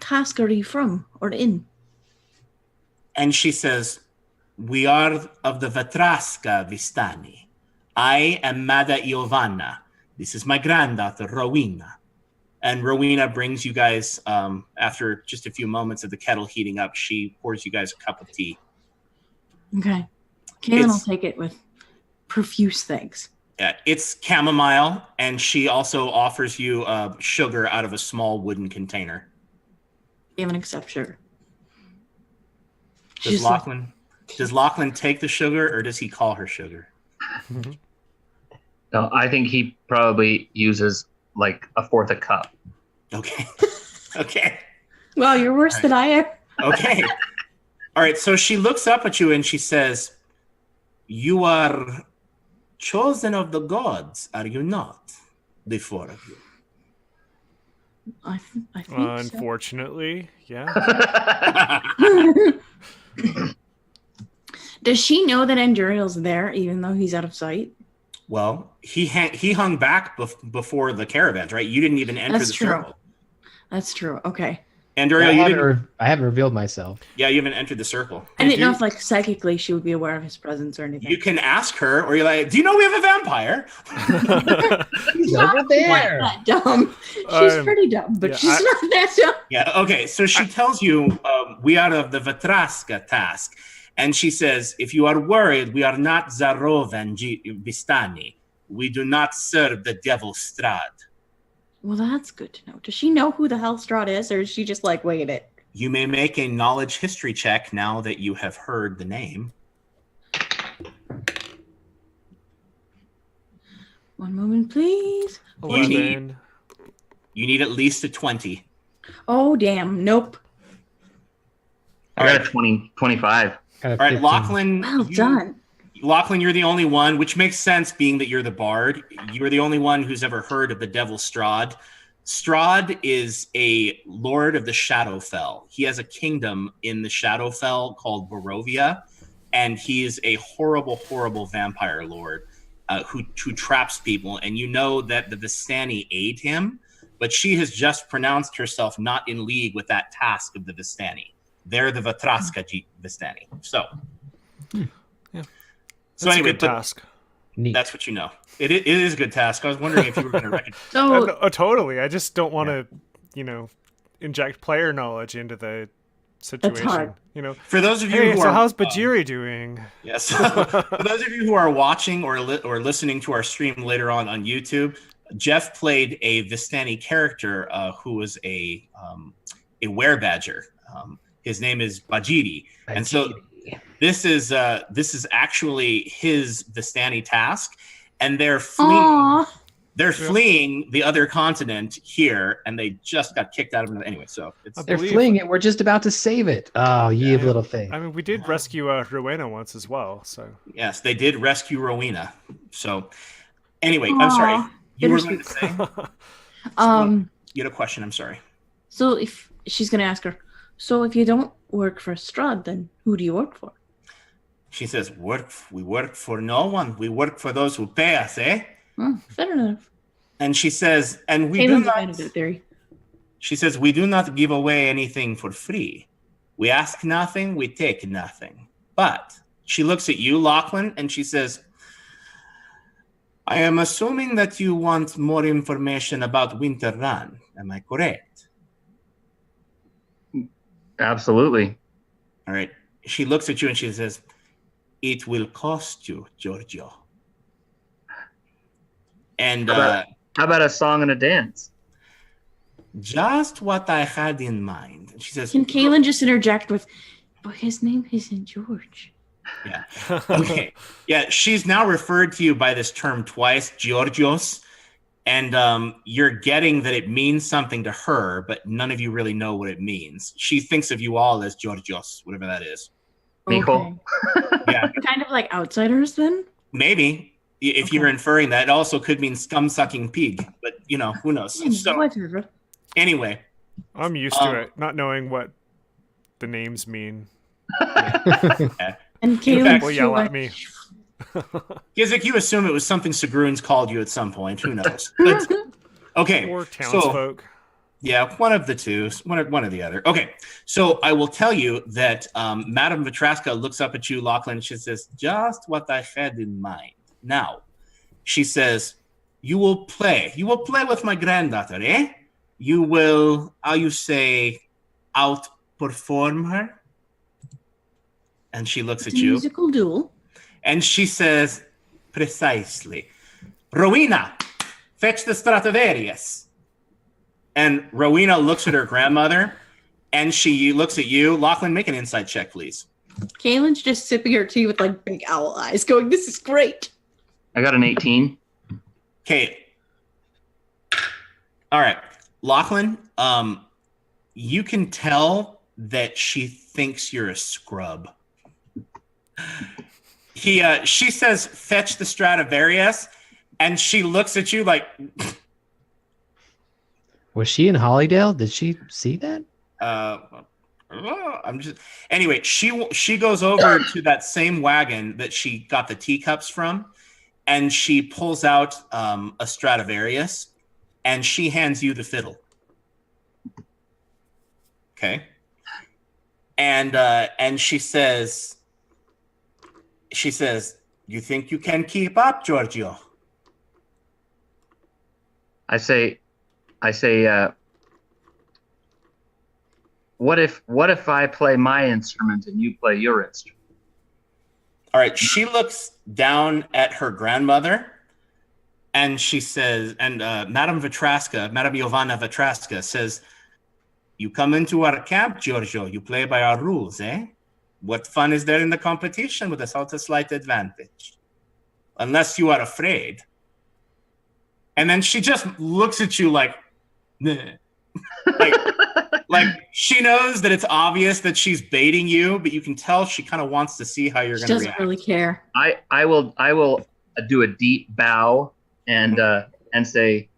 task are you from or in? And she says, "We are of the Vetraska Vistani. I am Mada Iovanna. This is my granddaughter, Rowena." And Rowena brings you guys, after just a few moments of the kettle heating up, she pours you guys a cup of tea. Okay. Kaylin will take it with profuse thanks. Yeah, it's chamomile, and she also offers you sugar out of a small wooden container. Kaylin accepts sugar. Does Lachlan take the sugar, or does he call her sugar? No, I think he probably uses like a fourth a cup. Okay. Okay. Well, you're worse than I am. Okay. All right. So she looks up at you and she says, "You are chosen of the gods, are you not? The four of you." I think so. Unfortunately, yeah. Does she know that Anduriel's there, even though he's out of sight? Well, he hung back before the caravans, right? You didn't even enter That's the true. circle. That's true. Okay. Anduriel, I haven't revealed myself. Yeah, you haven't entered the circle. I didn't know if, like, psychically she would be aware of his presence or anything. You can ask her, or you're like, "Do you know we have a vampire?" He's over there. Not that dumb. She's pretty dumb, but yeah, she's not that dumb. Yeah. Okay. So she tells you, "We are of the Vetraska task," and she says, "If you are worried, we are not Zarov and Vistani. We do not serve the devil Strad." Well, that's good to know. Does she know who the hell Strahd is, or is she just like winging it? You may make a knowledge history check now that you have heard the name. One moment, please. 11. You need at least a 20. Oh, damn. Nope. I got a 25. All right, Lachlan. Well done. Lachlan, you're the only one, which makes sense being that you're the bard. You're the only one who's ever heard of the devil Strahd. Strahd is a lord of the Shadowfell. He has a kingdom in the Shadowfell called Barovia, and he is a horrible, horrible vampire lord who traps people. And you know that the Vistani aid him, but she has just pronounced herself not in league with that task of the Vistani. They're the Vetraska Vistani. So, Yeah. So anyway, a good task. Neat. That's what you know. It is a good task. I was wondering if you were going to recognize. So, Totally. I just don't want to, inject player knowledge into the situation. hard. For those of you Hey, who so are, how's Bajiri doing? yes, for those of you who are watching or listening to our stream later on YouTube, Jeff played a Vistani character who was a werebadger. His name is Bajiri, and so this is actually his Vistani task, and they're fleeing. Aww. They're fleeing the other continent here, and they just got kicked out of it anyway. So They're fleeing it. We're just about to save it. Oh, ye of little faith. I mean, we did rescue Rowena once as well, so. yes, they did rescue Rowena. So anyway, I'm sorry. You were going to say you had a question. I'm sorry. So if she's going to ask her, so if you don't work for Strahd, then who do you work for? She says, we work for no one. We work for those who pay us, eh? Fair enough. And she says, and we Caitlin's do a fan of not. that theory. She says, we do not give away anything for free. We ask nothing, we take nothing. But she looks at you, Lachlan, and she says, I am assuming that you want more information about Winter Run. Am I correct? Absolutely. All right. She looks at you and she says, it will cost you, Giorgio. And How about a song and a dance? just what I had in mind. And she says, Can Kaylin just interject with, but his name isn't George? yeah. Okay. Yeah, she's now referred to you by this term twice, Georgios. And you're getting that it means something to her, but none of you really know what it means. She thinks of you all as Georgios, whatever that is. Mijo. Yeah, Kind of like outsiders then? maybe. If you're inferring that, it also could mean scum-sucking pig, but who knows? So Whatever. anyway, I'm used to it, not knowing what the names mean. And fact, Caleb Will yell at me. Gizik, you assume it was something Sigrun's called you at some point. Who knows? But, okay. Or So, townsfolk. yeah, one of the two, one or the other. Okay, so I will tell you that Madame Vitraska looks up at you, Lachlan, and she says, just what I had in mind. Now, she says, you will play with my granddaughter, eh? You will, how you say, outperform her? And she looks at It's a you. musical duel. And she says, precisely. Rowena, fetch the Stradivarius. And Rowena looks at her grandmother, and she looks at you. Lachlan, make an insight check, please. Kaylin's just sipping her tea with like big owl eyes, going, "This is great." I got an 18. Okay. All right. Lachlan, you can tell that she thinks you're a scrub. She says, fetch the Stradivarius, and she looks at you like, Was she in Hollydale? Did she see that? I'm just anyway. She goes over to that same wagon that she got the teacups from, and she pulls out a Stradivarius, and she hands you the fiddle. Okay, and she says, "You think you can keep up, Giorgio?" I say, what if I play my instrument and you play your instrument? All right. She looks down at her grandmother, and she says, and Madame Giovanna Vitraska says, "You come into our camp, Giorgio. You play by our rules, eh? What fun is there in the competition without a slight advantage? Unless you are afraid." And then she just looks at you like, like she knows that it's obvious that she's baiting you, but you can tell she kind of wants to see how you're going to Doesn't react. really care. I will do a deep bow and say,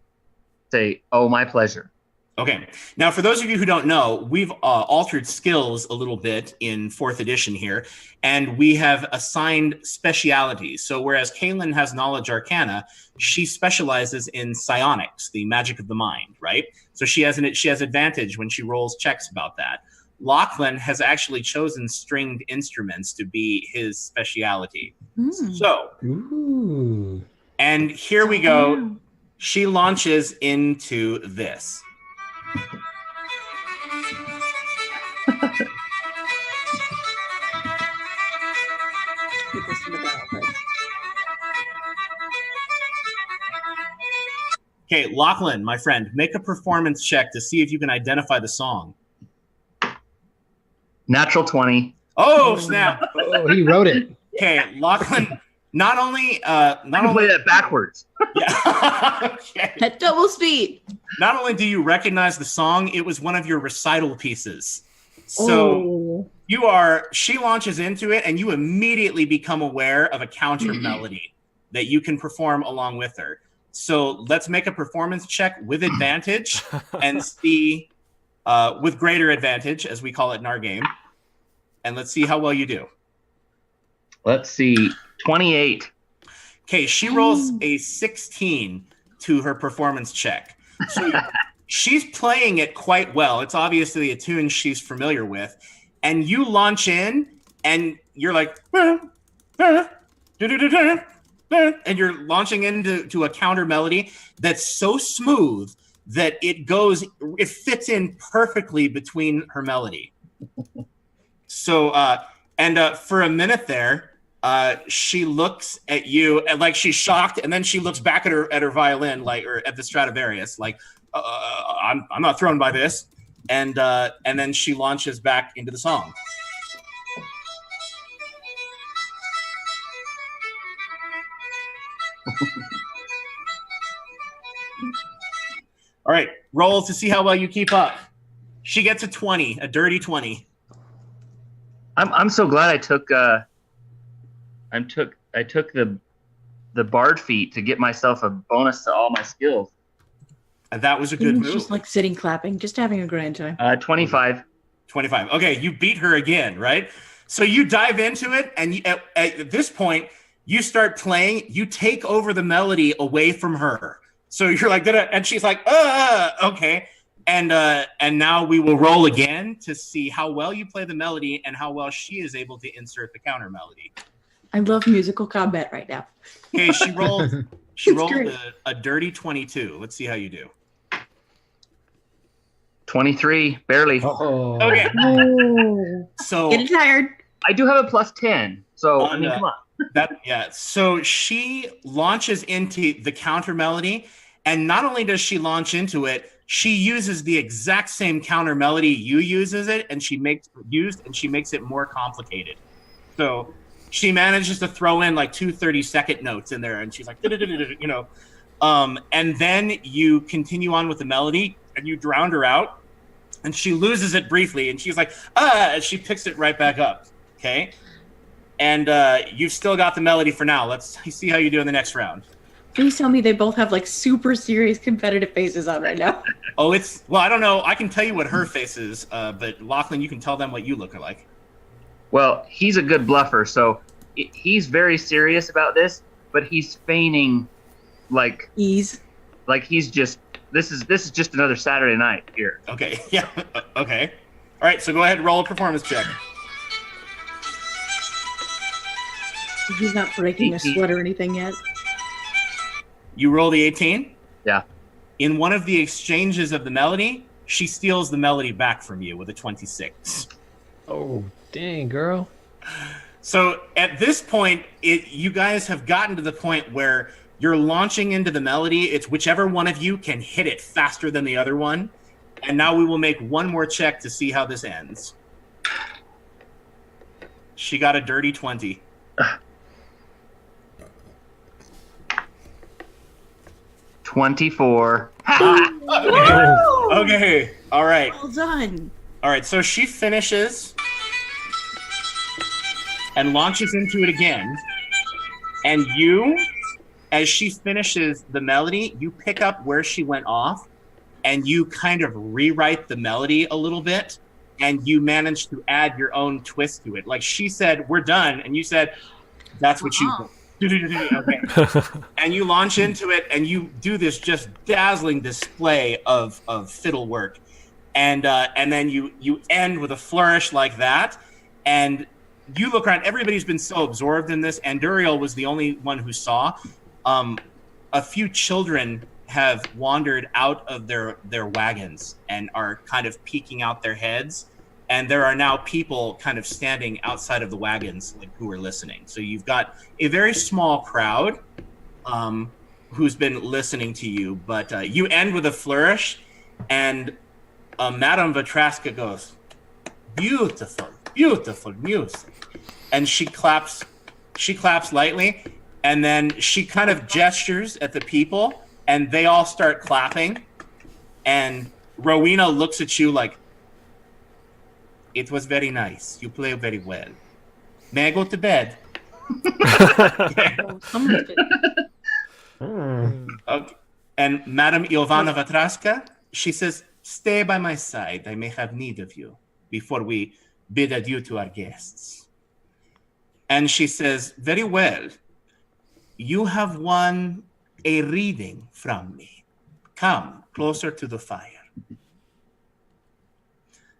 "Oh, my pleasure." Okay. Now, for those of you who don't know, we've altered skills a little bit in 4th edition here, and we have assigned specialities. So whereas Kaylin has knowledge arcana, she specializes in psionics, the magic of the mind, right? So she has advantage when she rolls checks about that. Lachlan has actually chosen stringed instruments to be his speciality. So, Ooh. and here we go. She launches into this. Okay, Lachlan, my friend, make a performance check to see if you can identify the song. Natural 20. Oh, snap. Oh, he wrote it. Okay, Lachlan, not only I can play that backwards. yeah. Okay. At double speed. Not only do you recognize the song, it was one of your recital pieces. So she launches into it, and you immediately become aware of a counter melody that you can perform along with her. So let's make a performance check with advantage and see, with greater advantage, as we call it in our game. And let's see how well you do. Let's see. 28. Okay, she rolls a 16 to her performance check. So she's playing it quite well. It's obviously a tune she's familiar with. And you launch in, and you're like, and you're launching into a counter melody that's so smooth that it fits in perfectly between her melody. So, for a minute there, she looks at you and like she's shocked, and then she looks back at her violin, or at the Stradivarius, like, I'm not thrown by this. And then she launches back into the song. All right, roll to see how well you keep up. She gets a 20, a dirty 20. I'm so glad I took the bard feat to get myself a bonus to all my skills. And that was a good Kaylin's move. just like sitting clapping, just having a grand time. 25. 25. Okay, you beat her again, right? So you dive into it, and at this point, you start playing. You take over the melody away from her. So you're like, and she's like, okay. And now we will roll again to see how well you play the melody and how well she is able to insert the counter melody. I love musical combat right now. Okay, she rolled great. a dirty 22. Let's see how you do. 23, barely. Oh. Okay, Oh. so Getting tired. I do have a plus 10, so I mean, come on. So she launches into the counter melody, and not only does she launch into it, she uses the exact same counter melody you uses it, and she makes it more complicated. So she manages to throw in like 2 30-second notes in there, and she's like, you know, and then you continue on with the melody, and you drown her out, and she loses it briefly, and she's like, and she picks it right back up. Okay, and you've still got the melody for now. Let's see how you do in the next round. Please tell me they both have like super serious competitive faces on right now. Oh, I don't know. I can tell you what her face is, but Lachlan, you can tell them what you look like. Well, he's a good bluffer, so he's very serious about this, but he's feigning like Ease. he's just this is just another Saturday night here. Okay, yeah, okay. All right, so go ahead and roll a performance check. He's not breaking a sweat or anything yet. You roll the 18? Yeah. In one of the exchanges of the melody, she steals the melody back from you with a 26. Oh, dang, girl. So at this point, you guys have gotten to the point where you're launching into the melody. It's whichever one of you can hit it faster than the other one. And now we will make one more check to see how this ends. She got a dirty 20. 24. Okay. All right. Well done. All right. So she finishes and launches into it again. And you, as she finishes the melody, you pick up where she went off and you kind of rewrite the melody a little bit. And you manage to add your own twist to it. Like she said, we're done. And you said, that's what you do. Okay. And you launch into it and you do this just dazzling display of fiddle work. And then you end with a flourish like that. And you look around, everybody's been so absorbed in this. And Duriel was the only one who saw. A few children have wandered out of their wagons and are kind of peeking out their heads. And there are now people kind of standing outside of the wagons, like, who are listening. So you've got a very small crowd who's been listening to you. But you end with a flourish, and Madame Vatraska goes, beautiful, beautiful music. And she claps lightly, and then she kind of gestures at the people, and they all start clapping. And Rowena looks at you like, it was very nice. You play very well. May I go to bed? Oh, someone's been- Okay. And Madame Iovana Vatraska, she says, stay by my side. I may have need of you before we bid adieu to our guests. And she says, very well. You have won a reading from me. Come closer to the fire.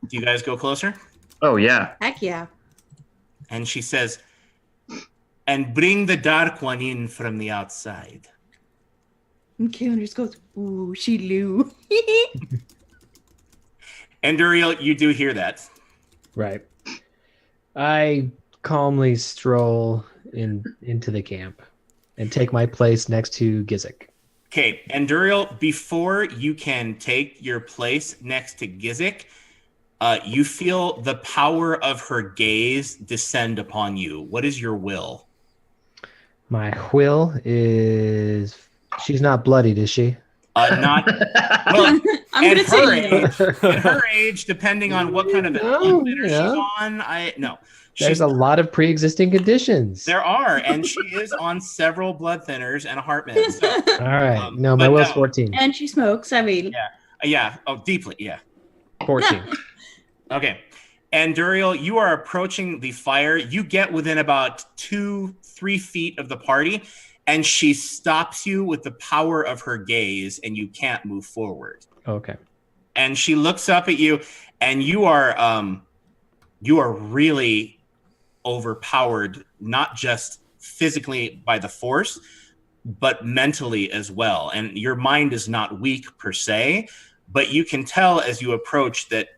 Do you guys go closer? Oh yeah. Heck yeah. And she says, and bring the dark one in from the outside. And Kaylin just goes, ooh, she Lou. And Duriel, you do hear that. Right. I calmly stroll into the camp and take my place next to Gizik. Okay, and Duriel, before you can take your place next to Gizik, you feel the power of her gaze descend upon you. What is your will? My will is... She's not bloodied, is she? Not well. I'm At gonna her say no. age, at her age, depending on what kind of No, bitter yeah. she's on, no. There's a lot of pre-existing conditions. There are, and she is on several blood thinners and a heart med. So, All right. No, my but will's no. 14. And she smokes. I mean, yeah. Oh, deeply, yeah. 14. Okay. And Duriel, you are approaching the fire. You get within about 2-3 feet of the party, and she stops you with the power of her gaze, and you can't move forward. Okay. And she looks up at you, and you are really overpowered, not just physically by the force, but mentally as well. And your mind is not weak per se, but you can tell as you approach that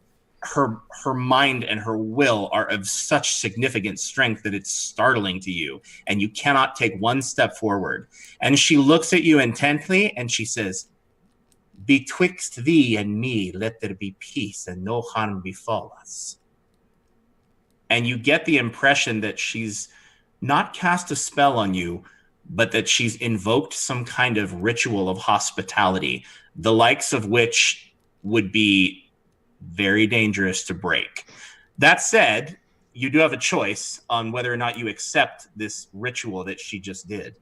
her mind and her will are of such significant strength that it's startling to you, and you cannot take one step forward. And she looks at you intently, and she says, "Betwixt thee and me, let there be peace, and no harm befall us." And you get the impression that she's not cast a spell on you, but that she's invoked some kind of ritual of hospitality, the likes of which would be very dangerous to break. That said, you do have a choice on whether or not you accept this ritual that she just did.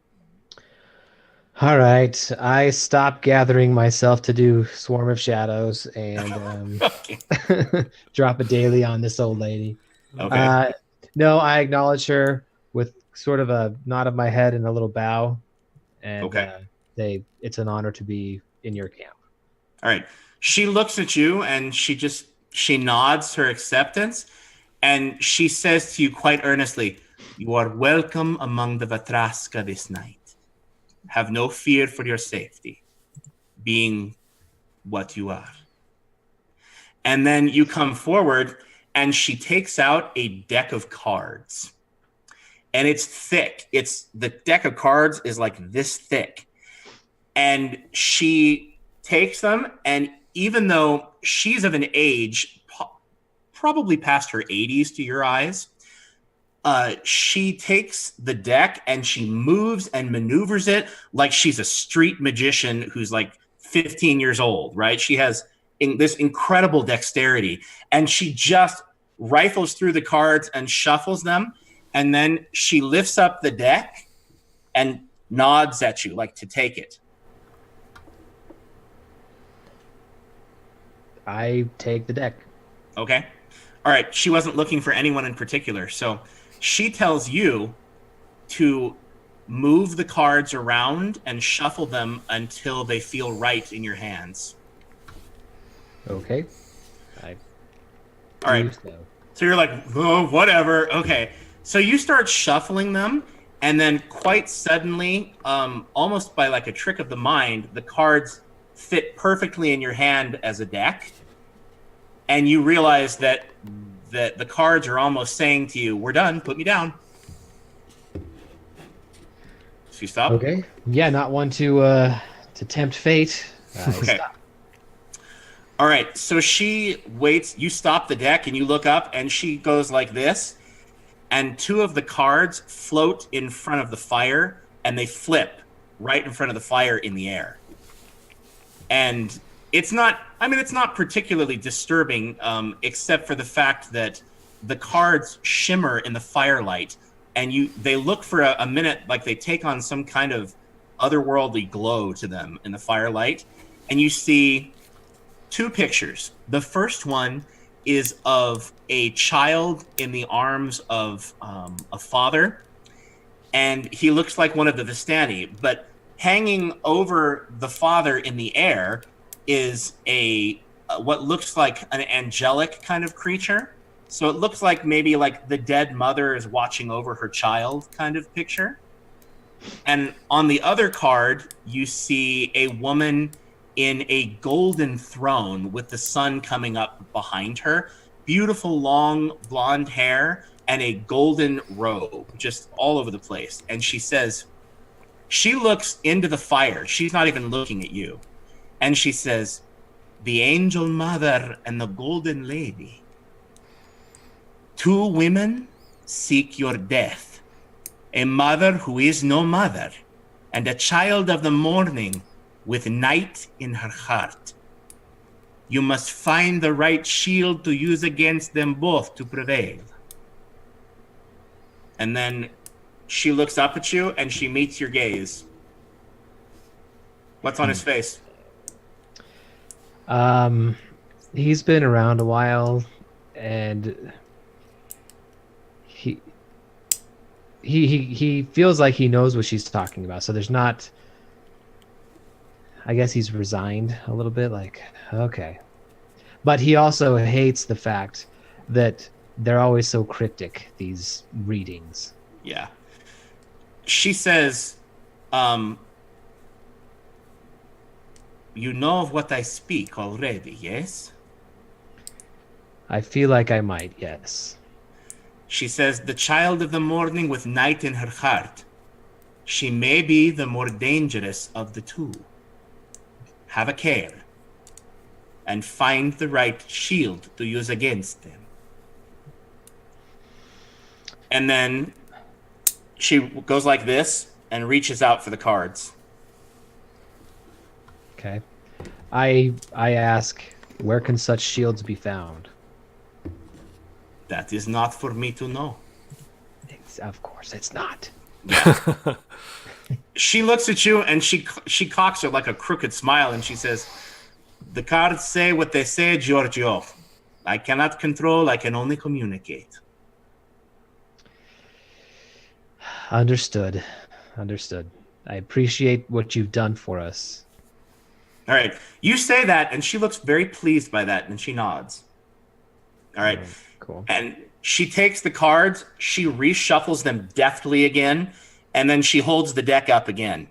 All right. I stop gathering myself to do Swarm of Shadows and Okay. drop a daily on this old lady. Okay. No, I acknowledge her with sort of a nod of my head and a little bow. And Okay. It's an honor to be in your camp. All right. She looks at you and she nods her acceptance, and she says to you quite earnestly, "You are welcome among the Vatraska this night. Have no fear for your safety, being what you are." And then you come forward, and she takes out a deck of cards. And it's thick. The deck of cards is like this thick. And she takes them, and even though she's of an age probably past her 80s to your eyes, she takes the deck and she moves and maneuvers it like she's a street magician who's like 15 years old, right? She has this incredible dexterity, and she just rifles through the cards and shuffles them, and then she lifts up the deck and nods at you like to take it. I take the deck. Okay. All right. She wasn't looking for anyone in particular. So she tells you to move the cards around and shuffle them until they feel right in your hands. Okay. All right. So. So you're like, oh, whatever. Okay. So you start shuffling them, and then quite suddenly, almost by like a trick of the mind, the cards fit perfectly in your hand as a deck. And you realize that the cards are almost saying to you, "We're done. Put me down." So you stop? Okay. Yeah, not one to tempt fate. Okay. Stop. All right. So she waits. You stop the deck and you look up, and she goes like this. And two of the cards float in front of the fire, and they flip right in front of the fire in the air. And it's not particularly disturbing, except for the fact that the cards shimmer in the firelight, and they look for a minute like they take on some kind of otherworldly glow to them in the firelight. And you see two pictures. The first one is of a child in the arms of a father, and he looks like one of the Vistani, but hanging over the father in the air is what looks like an angelic kind of creature. So it looks like maybe like the dead mother is watching over her child kind of picture. And on the other card, you see a woman in a golden throne with the sun coming up behind her. Beautiful long blonde hair and a golden robe just all over the place. And she says, she looks into the fire. She's not even looking at you. And she says, "The angel mother and the golden lady. Two women seek your death. A mother who is no mother, and a child of the morning with night in her heart. You must find the right shield to use against them both to prevail." And then she looks up at you and she meets your gaze. What's on his face? He's been around a while, and he feels like he knows what she's talking about. So there's not. I guess he's resigned a little bit, like, okay. But he also hates the fact that they're always so cryptic, these readings. Yeah. She says, you know of what I speak already, yes? I feel like I might, yes. She says, the child of the morning with night in her heart. She may be the more dangerous of the two. Have a care, and find the right shield to use against them. And then she goes like this and reaches out for the cards. Okay. I ask, where can such shields be found? That is not for me to know. Of course, it's not. Yeah. She looks at you and she cocks her like a crooked smile and she says, the cards say what they say, Giorgio. I cannot control, I can only communicate. Understood. I appreciate what you've done for us. All right. You say that and she looks very pleased by that and she nods. All right. Cool. And she takes the cards, she reshuffles them deftly again, and then she holds the deck up again.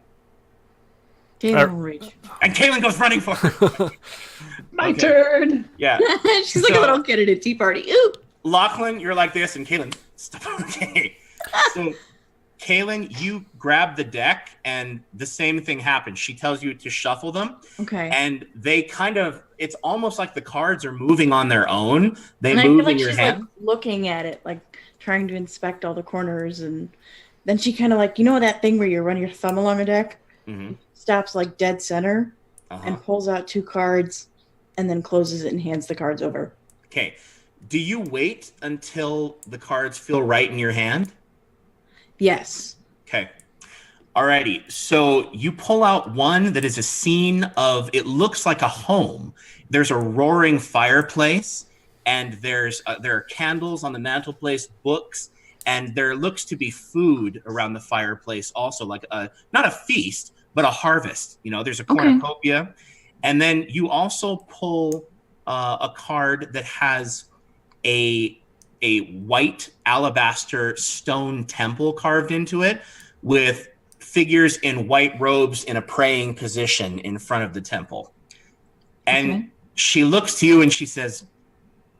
Galen will reach. And Kaylin goes running for her. My turn. Yeah. She's like a little kid at a tea party. Ooh. Lachlan, you're like this, and Kaylin, stop. Okay. So, Kaylin, you grab the deck, and the same thing happens. She tells you to shuffle them. Okay. And they kind of, it's almost like the cards are moving on their own. They And I move feel like in your she's hand. like looking at it, like trying to inspect all the corners, and then she kind of like, you know that thing where you run your thumb along a deck? Mhm. Stops like dead center and pulls out 2 cards and then closes it and hands the cards over. Okay. Do you wait until the cards feel right in your hand? Yes. Okay. Alrighty. So you pull out one that is a scene of, it looks like a home. There's a roaring fireplace, and there are candles on the mantelpiece, books, and there looks to be food around the fireplace also, like not a feast, but a harvest. You know, there's a cornucopia. And then you also pull a card that has a white alabaster stone temple carved into it with figures in white robes in a praying position in front of the temple. And she looks to you and she says,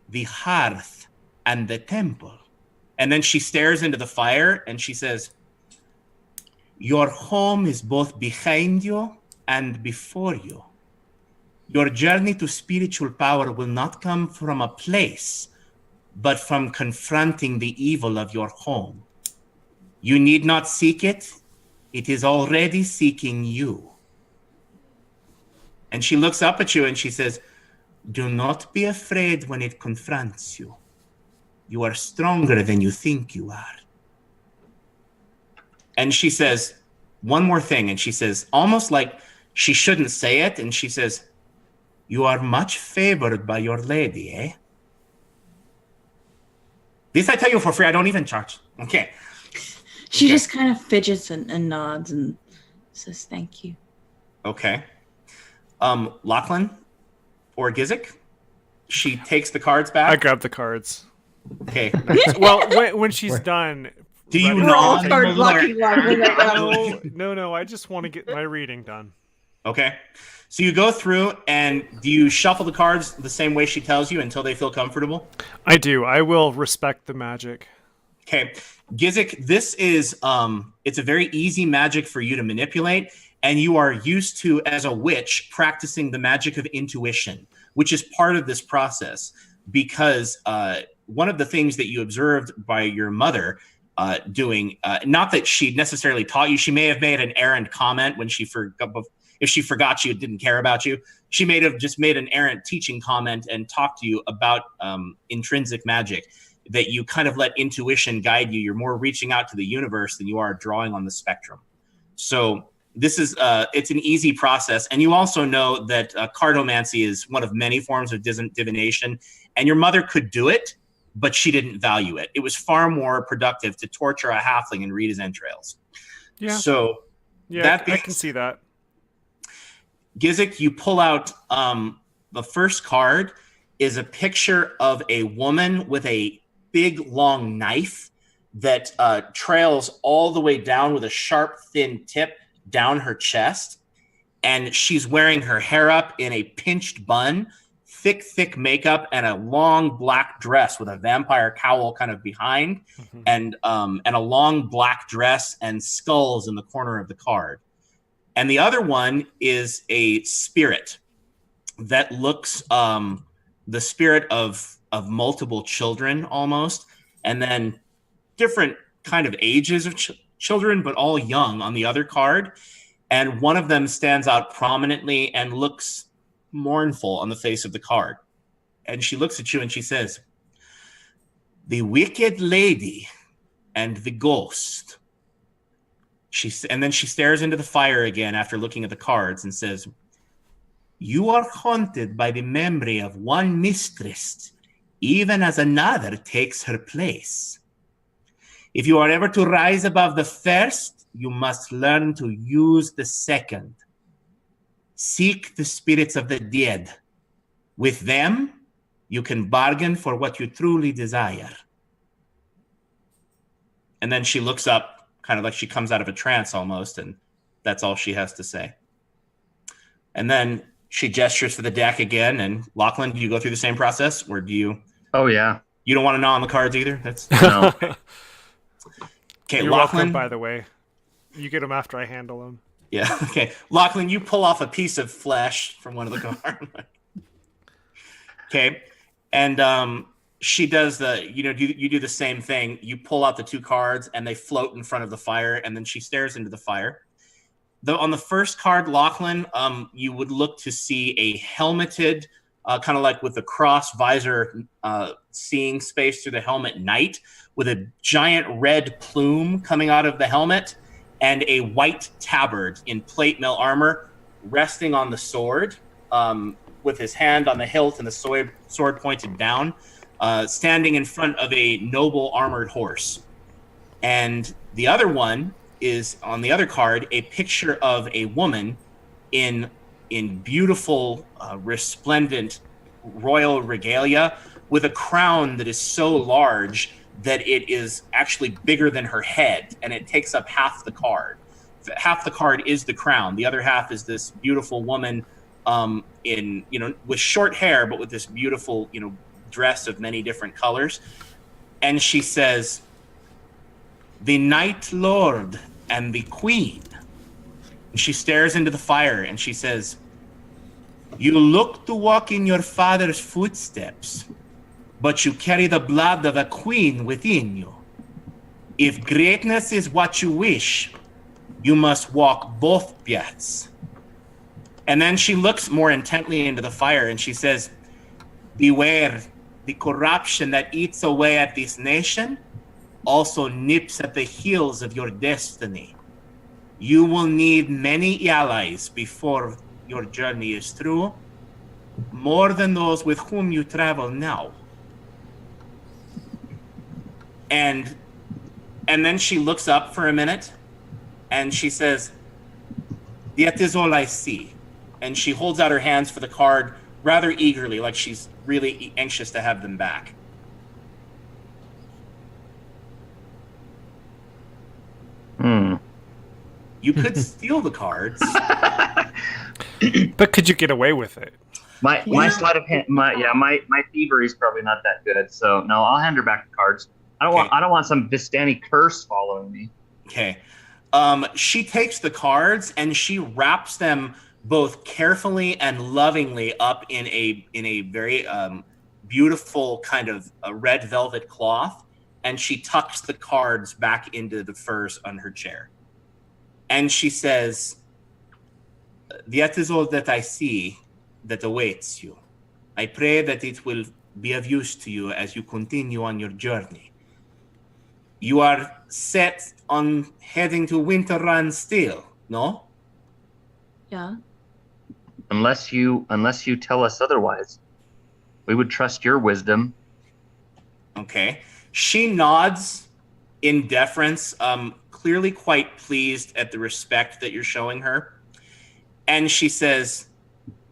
the hearth and the temple. And then she stares into the fire and she says, your home is both behind you and before you. Your journey to spiritual power will not come from a place, but from confronting the evil of your home. You need not seek it. It is already seeking you. And she looks up at you and she says, do not be afraid when it confronts you. You are stronger than you think you are. And she says one more thing. And she says, almost like she shouldn't say it. And she says, you are much favored by your lady, eh? This I tell you for free. I don't even charge. Okay. She just kind of fidgets and nods and says thank you. Okay. Lachlan or Gizik, she takes the cards back. I grab the cards. Okay. Well, when she's done. Do you We're all nod? card blocking Lachlan right now. No. I just want to get my reading done. Okay. So you go through and do you shuffle the cards the same way she tells you until they feel comfortable? I do. I will respect the magic. Okay. Gizik, this is it's a very easy magic for you to manipulate, and you are used to, as a witch, practicing the magic of intuition, which is part of this process, because one of the things that you observed by your mother doing, not that she necessarily taught you, she may have made an errant comment when she forgot. If she forgot you, didn't care about you, she may have just made an errant teaching comment and talked to you about intrinsic magic, that you kind of let intuition guide you. You're more reaching out to the universe than you are drawing on the spectrum. So this is it's an easy process, and you also know that cartomancy is one of many forms of divination, and your mother could do it, but she didn't value it. It was far more productive to torture a halfling and read his entrails. Yeah. So Yeah, I can see that. Gizik, you pull out the first card is a picture of a woman with a big long knife that trails all the way down with a sharp thin tip down her chest, and she's wearing her hair up in a pinched bun, thick makeup, and a long black dress with a vampire cowl kind of behind, and a long black dress and skulls in the corner of the card. And the other one is a spirit that looks the spirit of multiple children almost, and then different kind of ages of children, but all young on the other card. And one of them stands out prominently and looks mournful on the face of the card. And she looks at you and she says, "The wicked lady and the ghost." And then she stares into the fire again after looking at the cards and says, "You are haunted by the memory of one mistress, even as another takes her place. If you are ever to rise above the first, you must learn to use the second. Seek the spirits of the dead. With them, you can bargain for what you truly desire." And then she looks up, kind of like she comes out of a trance almost, and that's all she has to say. And then she gestures for the deck again. And Lachlan, do you go through the same process, or do you? Oh yeah. You don't want to gnaw on the cards either. That's No. okay. You're Lachlan, welcome, by the way. You get them after I handle them. yeah. Okay, Lachlan, you pull off a piece of flesh from one of the cards. Okay, and she does the. You do the same thing. You pull out the two cards, and they float in front of the fire, and then she stares into the fire. On the first card, Lachlan, you would look to see a helmeted, kind of like with the cross visor, seeing space through the helmet knight, with a giant red plume coming out of the helmet, and a white tabard in plate mail armor resting on the sword, with his hand on the hilt and the sword pointed down, standing in front of a noble armored horse. And the other one is, on the other card, a picture of a woman in beautiful, resplendent royal regalia with a crown that is so large that it is actually bigger than her head, and it takes up half the card. Half the card is the crown. The other half is this beautiful woman with short hair, but with this beautiful, dress of many different colors. And she says, "The Night Lord and the Queen." And she stares into the fire and she says, "You look to walk in your father's footsteps, but you carry the blood of a queen within you. If greatness is what you wish, you must walk both paths." And then she looks more intently into the fire and she says, "Beware, the corruption that eats away at this nation also nips at the heels of your destiny. You will need many allies before your journey is through, more than those with whom you travel now." And then she looks up for a minute and she says, "That is all I see." And she holds out her hands for the card rather eagerly, like she's really anxious to have them back. You could steal the cards. But could you get away with it? My sleight of hand, my thievery is probably not that good. So no, I'll hand her back the cards. I don't want some Vistani curse following me. Okay. She takes the cards and she wraps them both carefully and lovingly up in a very beautiful kind of red velvet cloth, and she tucks the cards back into the furs on her chair. And she says, "That is all that I see that awaits you. I pray that it will be of use to you as you continue on your journey. You are set on heading to Winter Run still, no?" Yeah. Unless you tell us otherwise, we would trust your wisdom. Okay. She nods in deference, clearly quite pleased at the respect that you're showing her. And she says,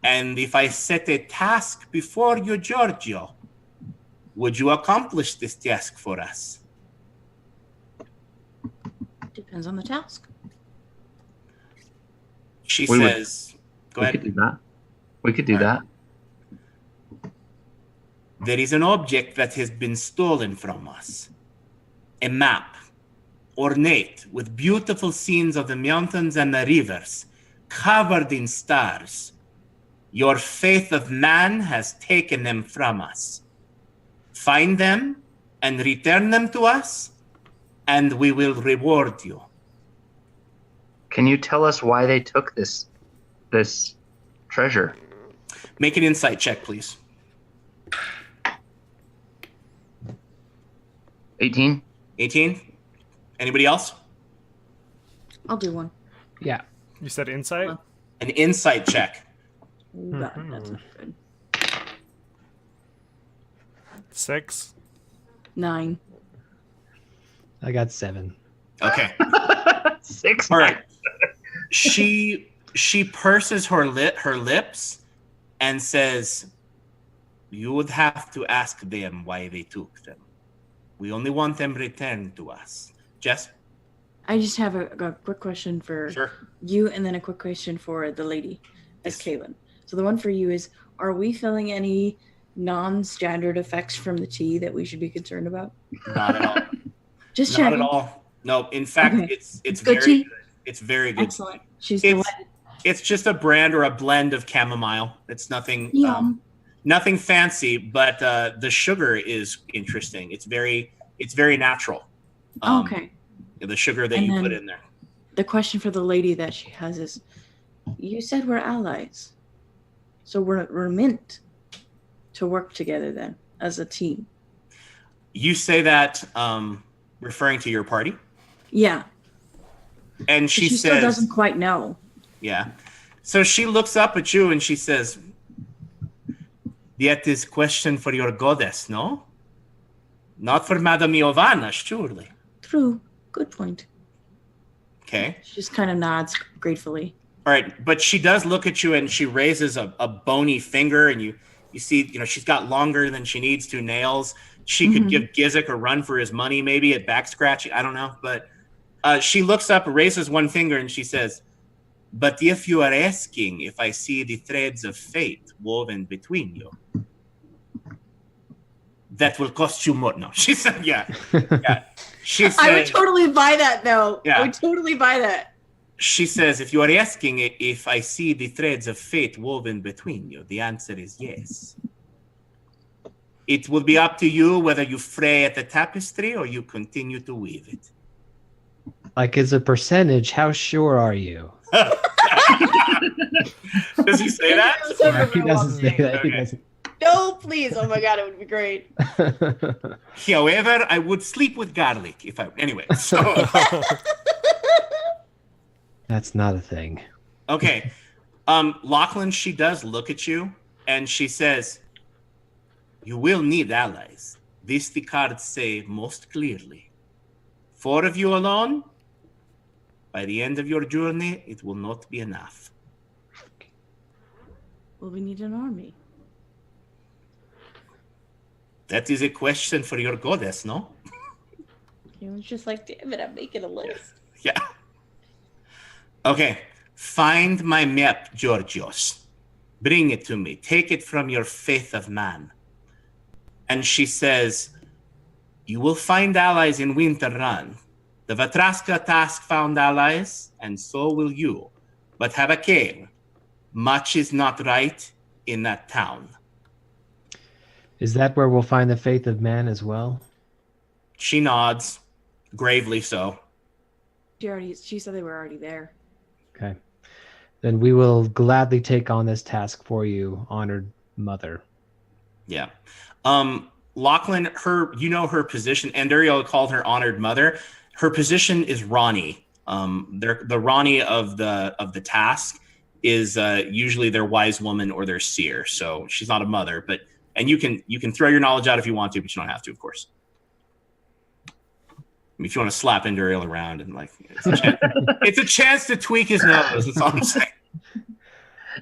and if I set a task before you, Giorgio, would you accomplish this task for us? Depends on the task. She We would- says, go We ahead. could do that. We could do All right. that. There is an object that has been stolen from us. A map, ornate with beautiful scenes of the mountains and the rivers, covered in stars. Your faith of man has taken them from us. Find them and return them to us, and we will reward you. Can you tell us why they took this treasure? Make an insight check, please. 18? 18? Anybody else? I'll do one. Yeah. You said insight? Well. An insight check. Oh, God, that's not good. 6. 9. I got 7. Okay. 6? All right. She purses her lips and says, "You would have to ask them why they took them. We only want them returned to us." Jess? I just have a quick question for Sure. you, and then a quick question for the lady, as Kaylin. So the one for you is: are we feeling any non-standard effects from the tea that we should be concerned about? Not at all. Just Not checking. at all. No, in fact, Okay. it's Good very tea? good. It's very good. Excellent. She's It's delighted. it's just a brand or a blend of chamomile. It's nothing Yum. nothing fancy, but the sugar is interesting. It's very natural. Okay. The sugar that And you then- put in there. The question for the lady that she has is: you said we're allies, so we're meant to work together then as a team. You say that referring to your party, Yeah. and she still says, doesn't quite know. "Yeah." So she looks up at you and she says, "That is question for your goddess, no? Not for Madame Iovana, surely." True. Good point. Okay. She just kind of nods gratefully. All right, but she does look at you and she raises a bony finger, and you see, she's got longer than she needs to nails. She could Mhm. give Gizik a run for his money, maybe at back scratching. I don't know, but she looks up, raises one finger, and she says, "But if you are asking if I see the threads of fate woven between you, that will cost you more." No, she said, yeah. She said, I would totally buy that, though. Yeah. I would totally buy that. She says, "If you are asking if I see the threads of fate woven between you, the answer is yes. It will be up to you whether you fray at the tapestry or you continue to weave it." Like, as a percentage, how sure are you? Does he say that? He doesn't say that. He Okay. doesn't. No, please. Oh my God, it would be great. However, I would sleep with garlic if I. Anyway, so That's not a thing. okay. Lachlan, she does look at you and she says, "You will need allies. This the cards say most clearly. 4 of you alone, by the end of your journey, it will not be enough." Well, we need an army. That is a question for your goddess, no? You know, it's just like, damn it, I'm making a list. Yeah. Okay. Find my map, Georgios. Bring it to me. Take it from your faith of man. And she says, "You will find allies in Winter Run. The Vatraska task found allies, and so will you. But have a care. Much is not right in that town." Is that where we'll find the faith of man as well? She nods, gravely so. She said they were already there. Okay. Then we will gladly take on this task for you, honored mother. Yeah. Lachlan, her position, and Ariel called her honored mother. Her position is Ronnie. The Ronnie of the task is usually their wise woman or their seer. So she's not a mother, and you can throw your knowledge out if you want to, but you don't have to, of course. I mean, if you want to slap Enduriel around and like, it's a chance to tweak his nose. That's all I'm saying.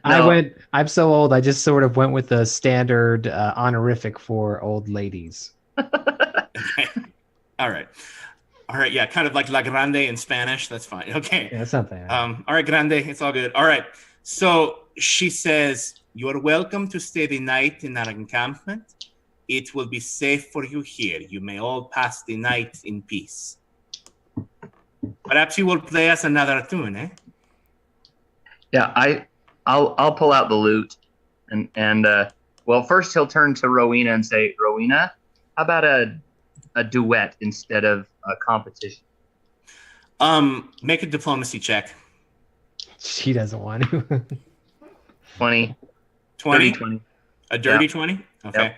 No. I'm so old. I just sort of went with the standard honorific for old ladies. Okay. All right. Yeah, kind of like La Grande in Spanish. That's fine. Okay. Yeah, something. All right, Grande. It's all good. All right. So she says, "You're welcome to stay the night in our encampment. It will be safe for you here. You may all pass the night in peace. Perhaps you will play us another tune, eh?" Yeah, I'll pull out the lute, and well, first he'll turn to Rowena and say, "Rowena, how about a duet instead of a competition?" Make a diplomacy check. She doesn't want to. 20. 20? 20. A dirty Yeah. 20? Okay. Yep.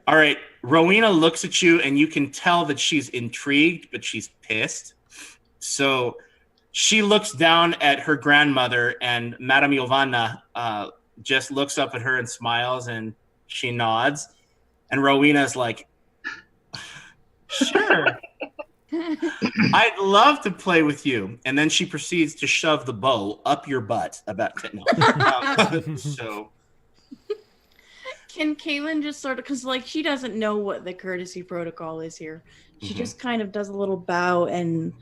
All right. Rowena looks at you, and you can tell that she's intrigued, but she's pissed. So she looks down at her grandmother, and Madame Giovanna just looks up at her and smiles, and she nods. And Rowena's like, "Sure. I'd love to play with you." And then she proceeds to shove the bow up your butt. So Can Kaylin just sort of, because like she doesn't know what the courtesy protocol is here. She just kind of does a little bow and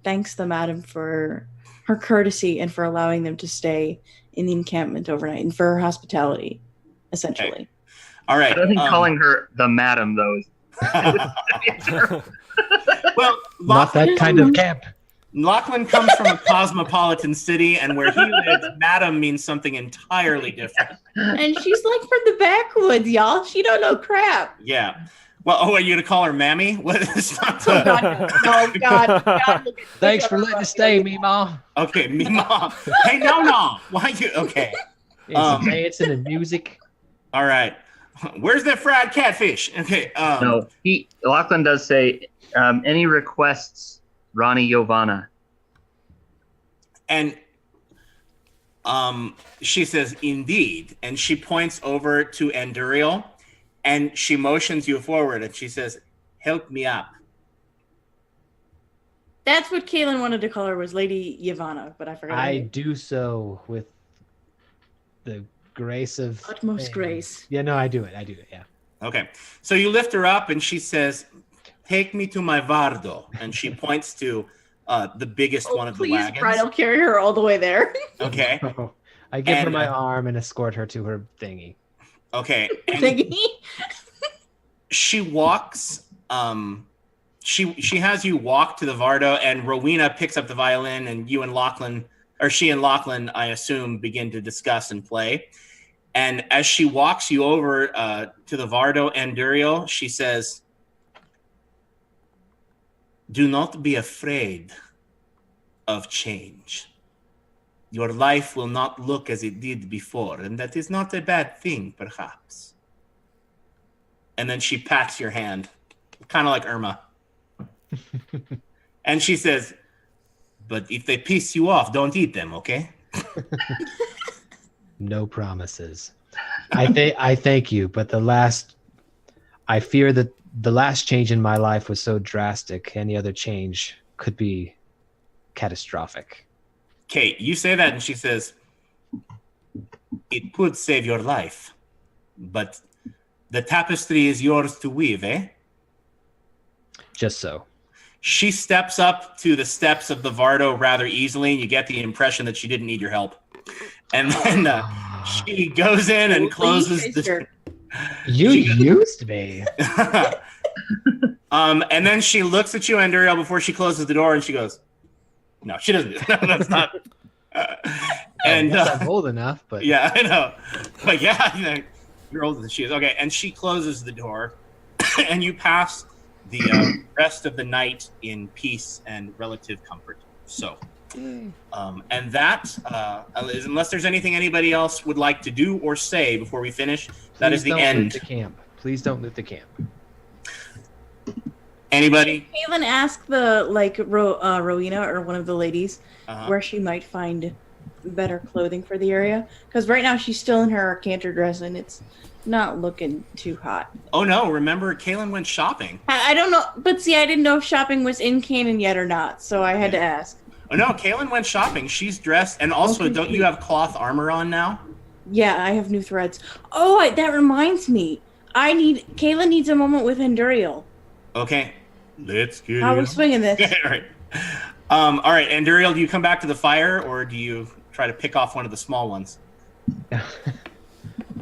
thanks the madam for her courtesy and for allowing them to stay in the encampment overnight and for her hospitality, essentially. Okay. All right. I don't think calling her the madam though is Well, Not that kind of camp. Lachlan comes from a cosmopolitan city, and where he lives, madam means something entirely different. And she's like from the backwoods, y'all. She don't know crap. Yeah. Well, are you gonna call her Mammy? What is not Oh, God. Oh, God. God, look at- Thanks for letting us stay, Mima. Okay, Mima. Hey, no. Why you? Okay. It's dancing and music. All right. Where's that fried catfish? Okay. No, Lachlan does say, any requests, Ronnie Giovanna? And she says, "Indeed." And she points over to Enduriel, and she motions you forward, and she says, "Help me up." That's what Kaylin wanted to call her, was Lady Yavanna, but I forgot. her I name. do so with the grace of Utmost grace. Yeah, no, I do it. Yeah. Okay. So you lift her up, and she says, "Take me to my vardo." And she points to the biggest one of the Please, wagons. Brian, I'll carry her all the way there. Okay. I give her And, my arm and escort her to her thingy. Okay. And Thingy. she walks. She has you walk to the vardo, and Rowena picks up the violin, and you and Lachlan, or she and Lachlan, I assume, begin to discuss and play. And as she walks you over to the vardo and Duriel, she says, "Do not be afraid of change. Your life will not look as it did before, and that is not a bad thing, perhaps." And then she pats your hand, kind of like Irma. And she says, "But if they piss you off, don't eat them, okay?" No promises. I thank you, but I fear that the last change in my life was so drastic. Any other change could be catastrophic. Kate, you say that, and she says, "It could save your life, but the tapestry is yours to weave, eh?" Just so. She steps up to the steps of the Vardo rather easily, and you get the impression that she didn't need your help. And then she goes in and closes the... You used me. And then she looks at you, Anduriel, before she closes the door, and she goes, "No, she doesn't. No, that's not." And I'm old enough, but yeah, I know. But yeah, you know, you're older than she is. Okay, and she closes the door, and you pass the rest of the night in peace and relative comfort. So, and that, unless there's anything anybody else would like to do or say before we finish, that is the end. Loot the camp. Please don't loot the camp. Anybody? Kaylin asked the Rowena or one of the ladies where she might find better clothing for the area. Because right now she's still in her canter dress and it's not looking too hot. Oh no! Remember, Kaylin went shopping. I don't know, but see, I didn't know if shopping was in canon yet or not, so I had to ask. Oh no, Kaylin went shopping. She's dressed, and also, don't you have cloth armor on now? Yeah, I have new threads. Oh, that reminds me. Kayla needs a moment with Enduriel. Okay, let's get How are we swinging this? all right. All right, Enduriel, do you come back to the fire, or do you try to pick off one of the small ones?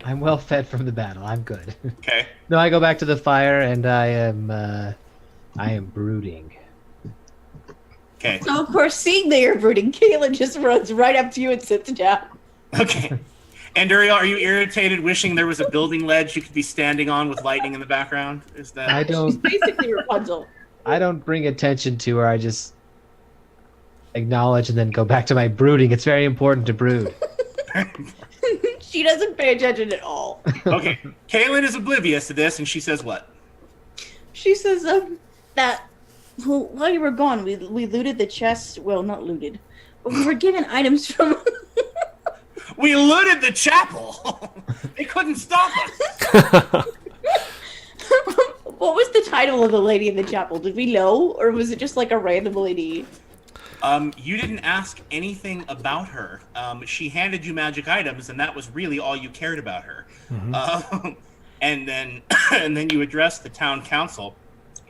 I'm well fed from the battle. I'm good. Okay. No, I go back to the fire and I am brooding. Okay. So, of course, seeing that you're brooding, Kayla just runs right up to you and sits down. Okay. Anduriel, are you irritated, wishing there was a building ledge you could be standing on with lightning in the background? Is that? I She's don't. basically Rapunzel. I don't bring attention to her. I just acknowledge and then go back to my brooding. It's very important to brood. She doesn't pay attention at all. Okay. Kaylin is oblivious to this, and she says what? She says that while you were gone, we looted the chest. Well, not looted, but we were given items from. We looted the chapel. They couldn't stop us. What was the title of the lady in the chapel? Did we know, or was it just like a random lady? You didn't ask anything about her. She handed you magic items, and that was really all you cared about her. Mhm. And then you addressed the town council.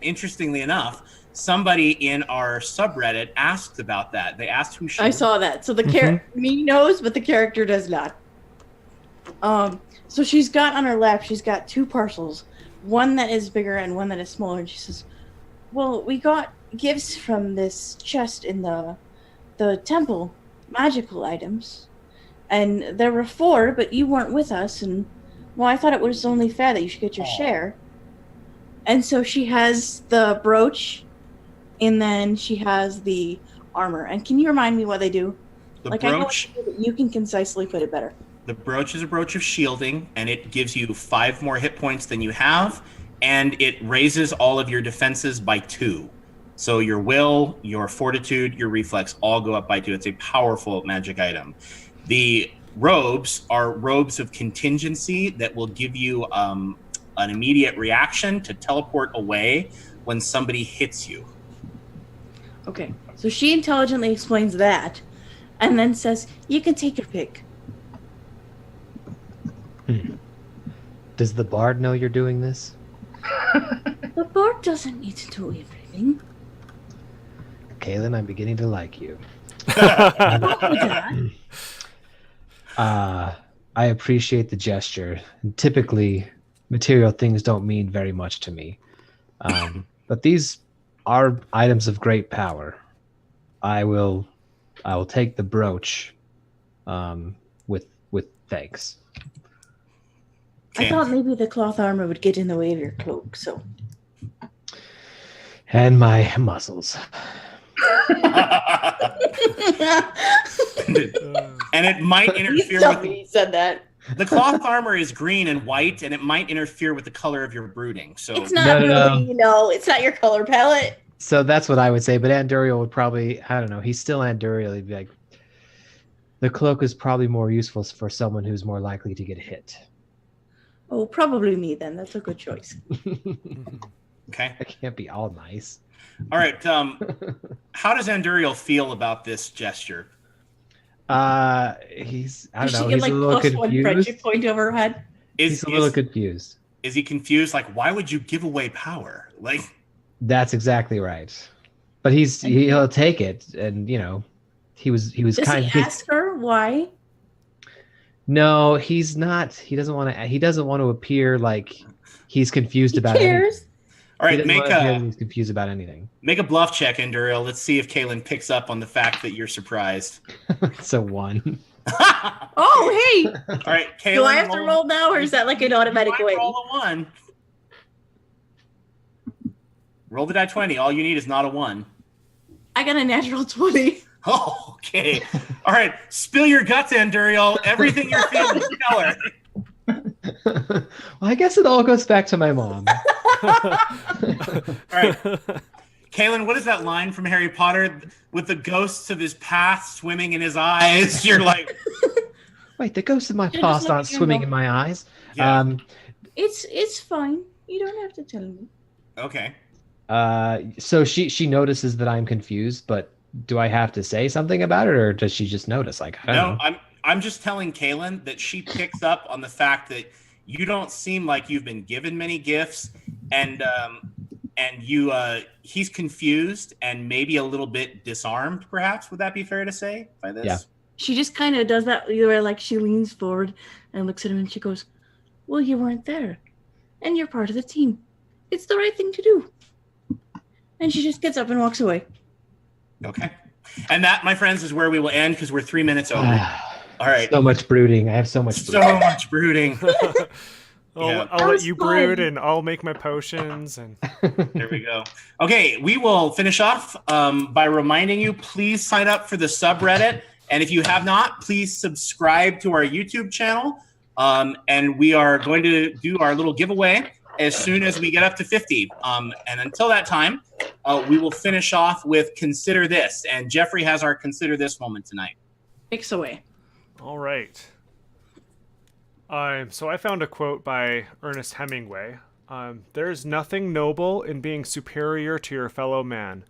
Interestingly enough, somebody in our subreddit asked about that. They asked who she I was. saw that. So the me knows, but the character does not. So she's got on her lap, she's got two parcels, one that is bigger and one that is smaller. And she says, "Well, we got gifts from this chest in the temple, magical items, and there were 4, but you weren't with us. And well, I thought it was only fair that you should get your share." And so she has the brooch, and then she has the armor. And can you remind me what they do? The Like, I know brooch. what they do, but you can concisely put it better. The brooch is a brooch of shielding, and it gives you 5 more hit points than you have, and it raises all of your defenses by 2. So your will, your fortitude, your reflex all go up by 2. It's a powerful magic item. The robes are robes of contingency that will give you an immediate reaction to teleport away when somebody hits you. Okay, so she intelligently explains that, and then says, "You can take your pick." Does the bard know you're doing this? The board doesn't need to do everything. Kaylin, I'm beginning to like you. Not with that. I appreciate the gesture. Typically, material things don't mean very much to me. But these are items of great power. I will take the brooch with thanks. I thought maybe the cloth armor would get in the way of your cloak, so. And my muscles. And it might interfere with He said that. the cloth armor is green and white, and it might interfere with the color of your brooding. So It's not No. really, it's not your color palette. So that's what I would say. But Anduriel would probably, I don't know, he's still Anduriel. He'd be like, the cloak is probably more useful for someone who's more likely to get hit. Oh, probably me then. That's a good choice. okay. I can't be all nice. All right. How does Anduriel feel about this gesture? He's, I don't Does know, she get he's like a little +1 confused. friendship point over her head? He's a little confused. Is he confused? Like, why would you give away power? Like, That's exactly right. But he'll take it, and you know, he was Does kind. he ask her why? No, he's not. He doesn't want to appear like he's confused He about anything. cares. all He right, doesn't wanna appear like he's confused about anything. make a bluff check, Anduriel. Let's see if Kaylin picks up on the fact that you're surprised. It's a 1. Oh, hey! All right, Kaylin. Do I have to roll now, or is that like an automatic you might win? roll a 1. Roll the die 20. All you need is not a 1. I got a natural 20. Oh, okay. All right, spill your guts, Anduriel. Everything you're feeling, tell her. Well, I guess it all goes back to my mom. All right. Kalen, what is that line from Harry Potter with the ghosts of his past swimming in his eyes? You're like, Wait, the ghosts of my You're just past looking aren't at swimming them. in my eyes. yeah. It's fine. You don't have to tell me. Okay. So she notices that I'm confused, but do I have to say something about it, or does she just notice? Like, I don't No, know. I'm just telling Kaylin that she picks up on the fact that you don't seem like you've been given many gifts, and you he's confused and maybe a little bit disarmed. Perhaps would that be fair to say by this? Yeah. She just kind of does that where like she leans forward and looks at him and she goes, "Well, you weren't there, and you're part of the team. It's the right thing to do." And she just gets up and walks away. Okay. And that, my friends, is where we will end because we're 3 minutes over. All right. So much brooding. I have so much So brooding. much brooding. Yeah. I'll That let was you fun. brood, and I'll make my potions. And There we go. Okay, we will finish off by reminding you, please sign up for the subreddit. And if you have not, please subscribe to our YouTube channel. And we are going to do our little giveaway as soon as we get up to 50. And until that time, we will finish off with Consider This. And Jeffrey has our Consider This moment tonight. Takes away. all right. So I found a quote by Ernest Hemingway. There's nothing noble in being superior to your fellow man.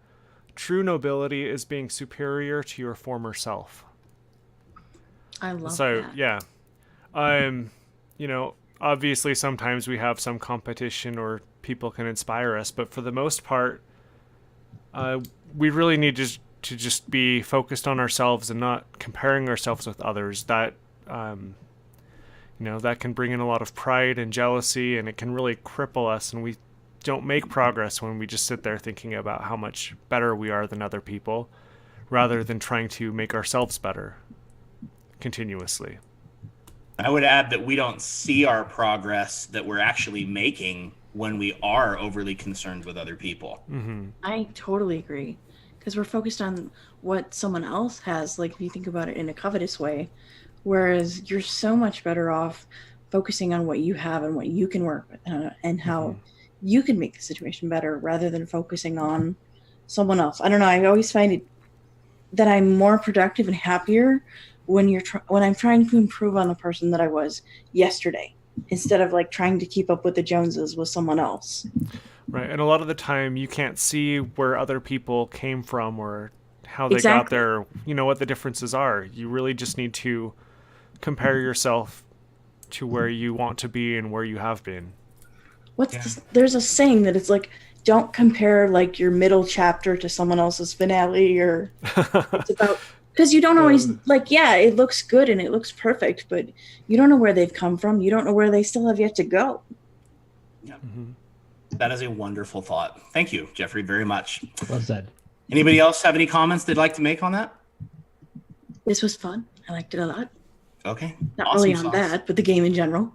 True nobility is being superior to your former self. I love So that. yeah, you know, obviously sometimes we have some competition or people can inspire us, but for the most part, we really need to just be focused on ourselves and not comparing ourselves with others. That that can bring in a lot of pride and jealousy, and it can really cripple us, and we don't make progress when we just sit there thinking about how much better we are than other people rather than trying to make ourselves better continuously. I would add that we don't see our progress that we're actually making when we are overly concerned with other people. I totally agree. Because we're focused on what someone else has, like if you think about it in a covetous way, whereas you're so much better off focusing on what you have and what you can work with and how you can make the situation better rather than focusing on someone else. I don't know. I always find it that I'm more productive and happier when when I'm trying to improve on the person that I was yesterday instead of like trying to keep up with the Joneses with someone else. Right, and a lot of the time you can't see where other people came from or how they got Exactly. there, what the differences are. You really just need to compare yourself to where you want to be and where you have been. There's a saying that it's like, don't compare like your middle chapter to someone else's finale, or it's about, because you don't always like, yeah, it looks good and it looks perfect, but you don't know where they've come from. You don't know where they still have yet to go. Yeah. That is a wonderful thought. Thank you, Jeffrey, very much. Well said. Anybody else have any comments they'd like to make on that? This was fun. I liked it a lot. Okay. Not Awesome really on sauce. that, but the game in general.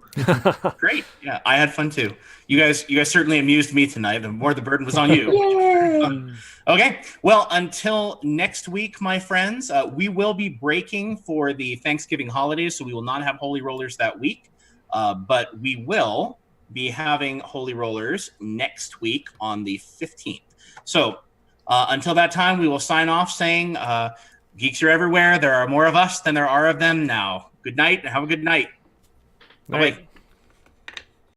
Great. Yeah, I had fun too. You guys certainly amused me tonight. The more the burden was on you. Yay! Okay. Well, until next week, my friends, we will be breaking for the Thanksgiving holidays, so we will not have Holy Rollers that week, but we will be having Holy Rollers next week on the 15th. So until that time, we will sign off saying, geeks are everywhere. There are more of us than there are of them now. Good night and have a good night. Night. Bye-bye.